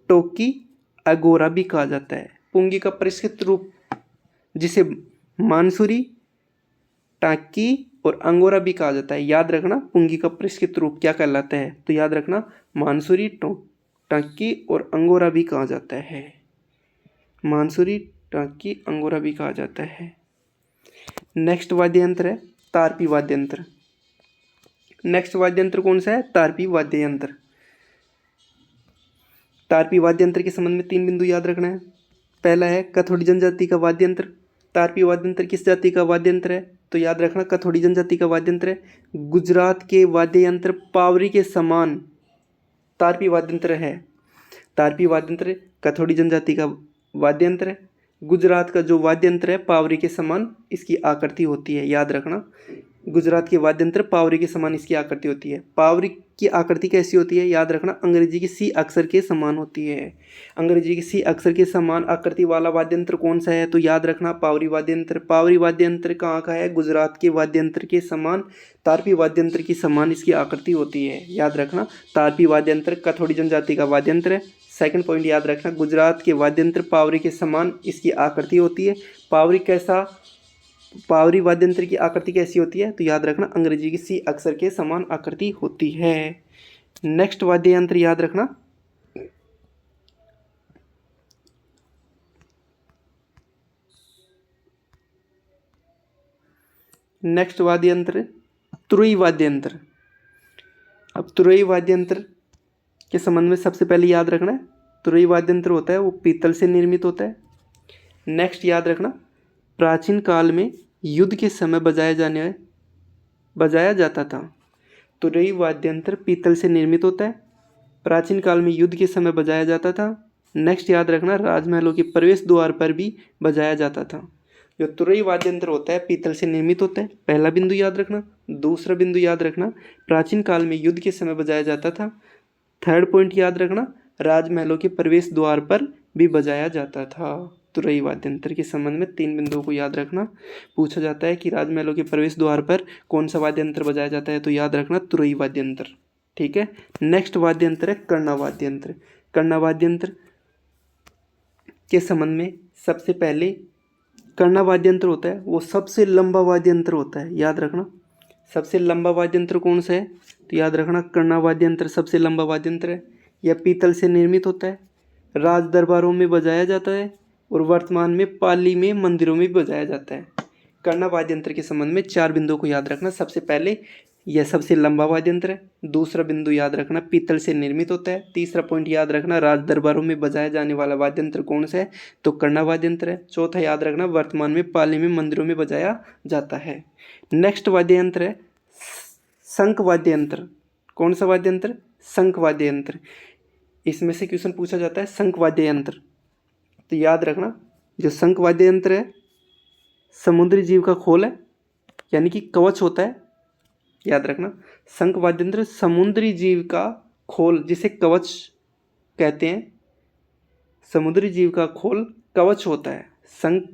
Speaker 1: टोकी, अगोरा भी कहा जाता है। पुंगी का परिष्कृत रूप जिसे मानसुरी, टाकी और अंगोरा भी कहा जाता है। याद रखना, पुंगी का परिष्कृत रूप क्या कहलाता है? तो याद रखना, मानसुरी, टाकी और अंगोरा भी कहा जाता है। मानसुरी, टाकी, अंगोरा भी कहा जाता है। नेक्स्ट वाद्य यंत्र है तारपी वाद्य यंत्र। नेक्स्ट वाद्य यंत्र कौन सा है? तारपी वाद्य यंत्र। तारपी वाद्य यंत्र के संबंध में 3 बिंदु याद रखना है। पहला है कथोड़ी जनजाति का वाद्य यंत्र। तारपीय वाद्य यंत्र किस जाति का वाद्य यंत्र है? तो याद रखना कथोड़ी जनजाति का वाद्य यंत्र है। गुजरात के वाद्य यंत्र पावरी के समान तारपीय वाद्य यंत्र है। तारपीय वाद्य यंत्र कथोड़ी जनजाति का वाद्य यंत्र है। गुजरात का जो वाद्य यंत्र है पावरी के समान इसकी आकृति होती है। याद रखना गुजरात के वाद्य यंत्र पावरी के समान इसकी आकृति होती है। पावरी की आकृति कैसी होती है? याद रखना अंग्रेजी के सी अक्षर के समान होती है। अंग्रेजी के सी अक्षर के समान आकृति वाला वाद्य यंत्र कौन सा है? तो याद रखना पावरी वाद्य यंत्र। पावरी वाद्य यंत्र कहाँ का है? गुजरात के वाद्य यंत्र के समान, तारपीय वाद्य यंत्र के समान इसकी आकृति होती है। याद रखना तारपीय वाद्य यंत्र कथोड़ी जनजाति का वाद्य यंत्र है। सेकंड पॉइंट याद रखना गुजरात के वाद्य यंत्र पावरी के समान इसकी आकृति होती है। पावरी वाद्य यंत्र की आकृति कैसी होती है? तो याद रखना अंग्रेजी की सी अक्षर के समान आकृति होती है। नेक्स्ट वाद्य यंत्र याद रखना नेक्स्ट वाद्य यंत्र तुरई वाद्य यंत्र। अब तुरई वाद्य यंत्र के संबंध में सबसे पहले याद रखना है तुरई वाद्य यंत्र होता है वो पीतल से निर्मित होता है। नेक्स्ट याद रखना प्राचीन काल में युद्ध के समय बजाया जाता था। तुरई वाद्य यंत्र पीतल से निर्मित होता है, प्राचीन काल में युद्ध के समय बजाया जाता था। नेक्स्ट याद रखना राजमहलों के प्रवेश द्वार पर भी बजाया जाता था। जो तुरई वाद्य यंत्र होता है पीतल से निर्मित होता है, पहला बिंदु याद रखना। दूसरा बिंदु याद रखना प्राचीन काल में युद्ध के समय बजाया जाता था। थर्ड पॉइंट याद रखना राजमहलों के प्रवेश द्वार पर भी बजाया जाता था। तुरई वाद्य यंत्र के संबंध में 3 बिंदुओं को याद रखना। पूछा जाता है कि राजमहलों के प्रवेश द्वार पर कौन सा वाद्य यंत्र बजाया जाता है? तो याद रखना तुरई वाद्य यंत्र। ठीक है। नेक्स्ट वाद्य यंत्र है कर्णा वाद्य यंत्र। कर्णा वाद्य यंत्र के संबंध में सबसे पहले कर्णा वाद्य यंत्र होता है वो सबसे लंबा वाद्य यंत्र होता है। याद रखना सबसे लंबा वाद्य यंत्र कौन सा है? तो याद रखना कर्णा वाद्य यंत्र सबसे लंबा वाद्य यंत्र है। यह पीतल से निर्मित होता है, राज दरबारों में बजाया जाता है और वर्तमान में पाली में मंदिरों में भी बजाया जाता है। कर्णा वाद्य यंत्र के संबंध में 4 बिंदुओं को याद रखना। सबसे पहले यह सबसे लंबा वाद्य यंत्र है। दूसरा बिंदु याद रखना पीतल से निर्मित होता है। तीसरा पॉइंट याद रखना राज दरबारों में बजाया जाने वाला वाद्य यंत्र कौन सा है? तो कर्णा वाद्य यंत्र है। चौथा याद रखना वर्तमान में पाली में मंदिरों में बजाया जाता है। नेक्स्ट वाद्य यंत्र है शंख वाद्य यंत्र। कौन सा वाद्य यंत्र? शंख वाद्य यंत्र। इसमें से क्वेश्चन पूछा जाता है शंख वाद्य यंत्र। तो याद रखना जो शंख वाद्य यंत्र है समुद्री जीव का खोल है, यानी कि कवच होता है। याद रखना शंख वाद्य यंत्र समुद्री जीव का खोल जिसे कवच कहते हैं, समुद्री जीव का खोल कवच होता है। शंख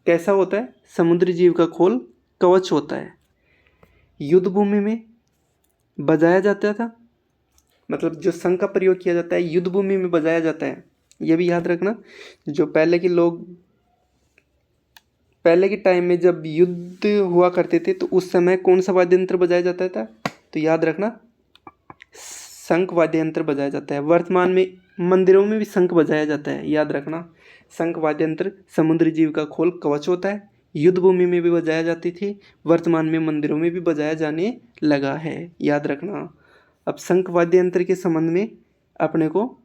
Speaker 1: कैसा होता है? समुद्री जीव का खोल कवच होता है। युद्ध भूमि में बजाया जाता था, मतलब जो शंख का प्रयोग किया जाता है युद्ध भूमि में बजाया जाता है। यह भी याद रखना जो पहले के टाइम में जब युद्ध हुआ करते थे तो उस समय कौन सा वाद्य यंत्र बजाया जाता था? तो याद रखना शंख वाद्य यंत्र बजाया जाता है। वर्तमान में मंदिरों में भी शंख बजाया जाता है। याद रखना शंख वाद्य यंत्र समुद्री जीव का खोल कवच होता है, युद्ध भूमि में भी बजाया जाती थी, वर्तमान में मंदिरों में भी बजाया जाने लगा है। याद रखना। अब शंख वाद्य यंत्र के संबंध में अपने को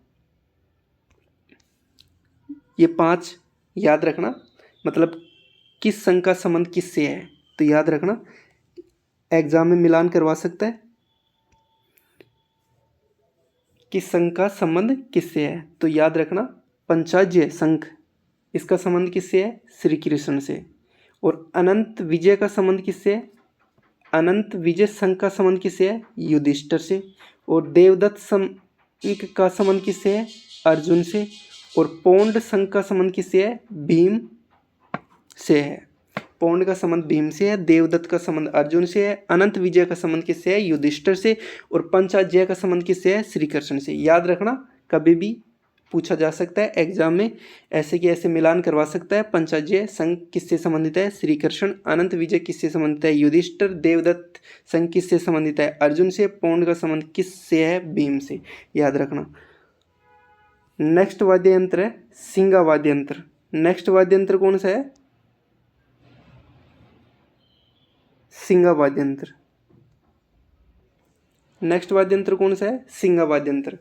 Speaker 1: ये 5 याद रखना, मतलब किस शंख का संबंध किससे है। तो याद रखना एग्जाम में मिलान करवा सकता है किस शंख का संबंध किससे है। तो याद रखना पंचाज्य शंख, इसका संबंध किससे है? श्री कृष्ण से। और अनंत विजय का संबंध किससे है? अनंत विजय शंख का संबंध किससे है? युधिष्ठिर से। और देवदत्त शंख का संबंध किससे है? अर्जुन से। और पौंड शंख का संबंध किससे है? भीम से है। पौंड का संबंध भीम से है, देवदत्त का संबंध अर्जुन से है, अनंत विजय का संबंध किससे है? युधिष्ठिर से। और पंचाज्य का संबंध किससे है? श्री कृष्ण से। याद रखना कभी भी पूछा जा सकता है एग्जाम में, ऐसे कि ऐसे मिलान करवा सकता है। पंचाज्य शंख किससे संबंधित है? श्री कृष्ण। अनंत विजय किससे संबंधित है? युधिष्ठिर। देवदत्त शंख किससे संबंधित है? अर्जुन से। पौंड का संबंध किससे है? भीम से। याद रखना। नेक्स्ट वाद्य यंत्र है सिंगा वाद्य यंत्र। नेक्स्ट वाद्य यंत्र कौन सा है? सिंगा वाद्य यंत्र। नेक्स्ट वाद्य यंत्र कौन सा है? सिंगा वाद्य यंत्र।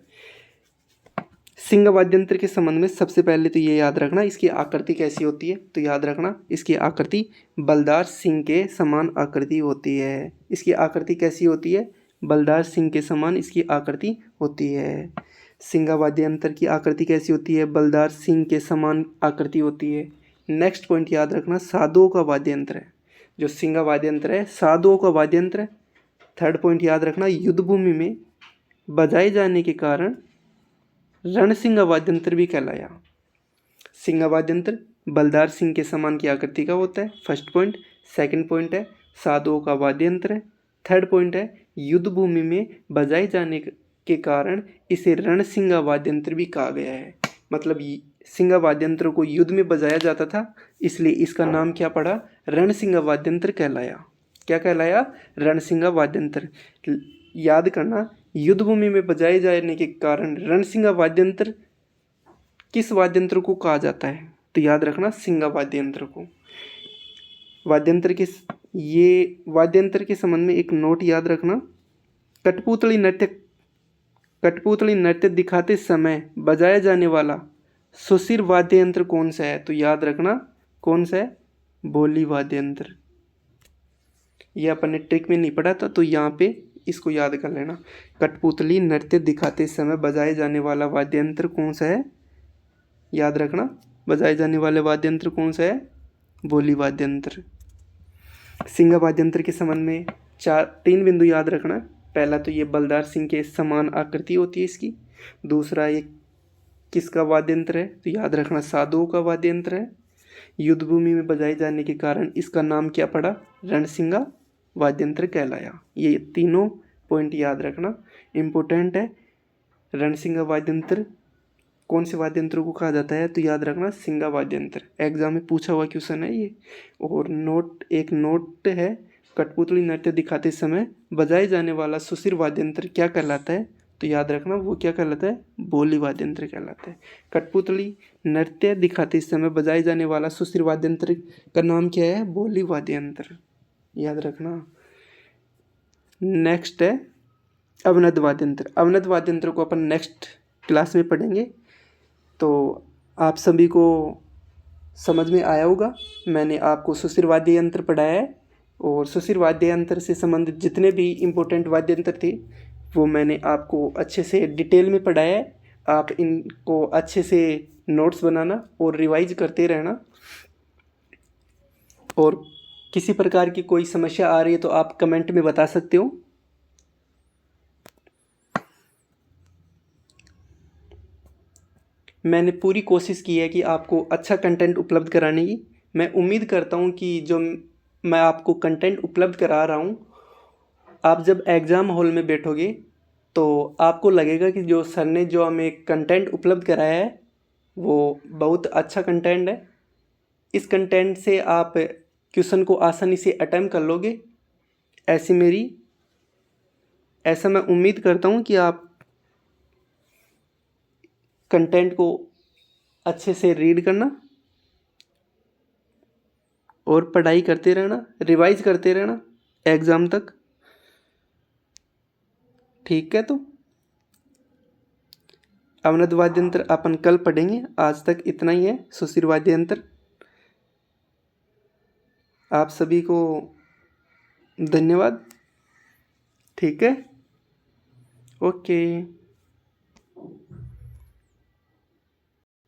Speaker 1: सिंह वाद्यंत्र के संबंध में सबसे पहले तो ये याद रखना इसकी आकृति कैसी होती है। तो याद रखना इसकी आकृति बलदार सिंह के समान आकृति होती है। इसकी आकृति कैसी होती है? बलदार सिंह के समान इसकी आकृति होती है। सिंह वाद्यंत्र की आकृति कैसी होती है? बलदार सिंह के समान आकृति होती है। नेक्स्ट पॉइंट याद रखना साधुओं का वाद्यंत्र है। जो सिंह वाद्यंत्र है साधुओं का वाद्यंत्र है। थर्ड पॉइंट याद रखना युद्धभूमि में बजाए जाने के कारण रणसिंह वाद्यंत्र भी कहलाया। सिंह वाद्यंत्र बलदार सिंह के समान की आकृति का होता है, फर्स्ट पॉइंट। सेकंड पॉइंट है साधुओं का वाद्यंत्र है। थर्ड पॉइंट है युद्धभूमि में बजाए जाने के कारण इसे रणसिंह वाद्यंत्र भी कहा गया है। मतलब सिंह वाद्यंत्र को युद्ध में बजाया जाता था, इसलिए इसका नाम क्या पड़ा? रणसिंह वाद्यंत्र कहलाया। क्या कहलाया? रणसिंह वाद्यंत्र। याद करना युद्धभूमि में बजाए जाने के कारण रणसिंह वाद्यंत्र किस वाद्यंत्र को कहा जाता है? तो याद रखना सिंह वाद्यंत्र को। ये वाद्यंत्र के संबंध में एक नोट याद रखना। कठपुतली नृत्य दिखाते समय बजाया जाने वाला सुशिर वाद्य यंत्र कौन सा है? तो याद रखना कौन सा है? बोली वाद्य यंत्र। यह अपन ने ट्रिक में नहीं पढ़ा था, तो यहाँ पे इसको याद कर लेना। कठपुतली नृत्य दिखाते समय बजाए जाने वाला वाद्य यंत्र कौन सा है? याद रखना बजाए जाने वाले वाद्य यंत्र कौन सा है? बोली वाद्य यंत्र। सिंह वाद्य यंत्र के संबंध में तीन बिंदु याद रखना। पहला तो ये बलदार सिंह के समान आकृति होती है इसकी। दूसरा ये किसका वाद्य यंत्र है? तो याद रखना साधुओं का वाद्य यंत्र है। युद्धभूमि में बजाए जाने के कारण इसका नाम क्या पड़ा? रणसिंह वाद्य यंत्र कहलाया। ये तीनों पॉइंट याद रखना, इम्पोर्टेंट है। रणसिंह वाद्य यंत्र कौन से वाद्य यंत्र को कहा जाता है? तो याद रखना सिंह वाद्य यंत्र। एग्जाम में पूछा हुआ क्वेश्चन है ये। और एक नोट है, कठपुतली नृत्य दिखाते समय बजाए जाने वाला सुशिर वाद्य यंत्र क्या कहलाता है? तो याद रखना वो क्या कहलाता है? बोली वाद्य यंत्र कहलाता है। कठपुतली नृत्य दिखाते समय बजाए जाने वाला सुशिर वाद्य यंत्र का नाम क्या है? बोली वाद्य यंत्र। याद रखना। नेक्स्ट है अवनद वाद्य यंत्र। अवनद वाद्य यंत्र को अपन नेक्स्ट क्लास में पढ़ेंगे। तो आप सभी को समझ में आया होगा। मैंने आपको सुशिर वाद्य यंत्र पढ़ाया है, और सुशिर वाद्य यंत्र से संबंधित जितने भी इम्पोर्टेंट वाद्य यंत्र थे वो मैंने आपको अच्छे से डिटेल में पढ़ाया है। आप इनको अच्छे से नोट्स बनाना और रिवाइज करते रहना। और किसी प्रकार की कोई समस्या आ रही है तो आप कमेंट में बता सकते हो। मैंने पूरी कोशिश की है कि आपको अच्छा कंटेंट उपलब्ध कराने की। मैं उम्मीद करता हूँ कि जो मैं आपको कंटेंट उपलब्ध करा रहा हूँ, आप जब एग्ज़ाम हॉल में बैठोगे तो आपको लगेगा कि जो सर ने जो हमें कंटेंट उपलब्ध कराया है वो बहुत अच्छा कंटेंट है। इस कंटेंट से आप क्वेश्चन को आसानी से अटेम्प्ट कर लोगे, ऐसा मैं उम्मीद करता हूँ कि आप कंटेंट को अच्छे से रीड करना और पढ़ाई करते रहना, रिवाइज करते रहना एग्ज़ाम तक। ठीक है, तो अवनद वाद्य यंत्र अपन कल पढ़ेंगे। आज तक इतना ही है सुशिर वाद्य यंत्र। आप सभी को धन्यवाद। ठीक है, ओके।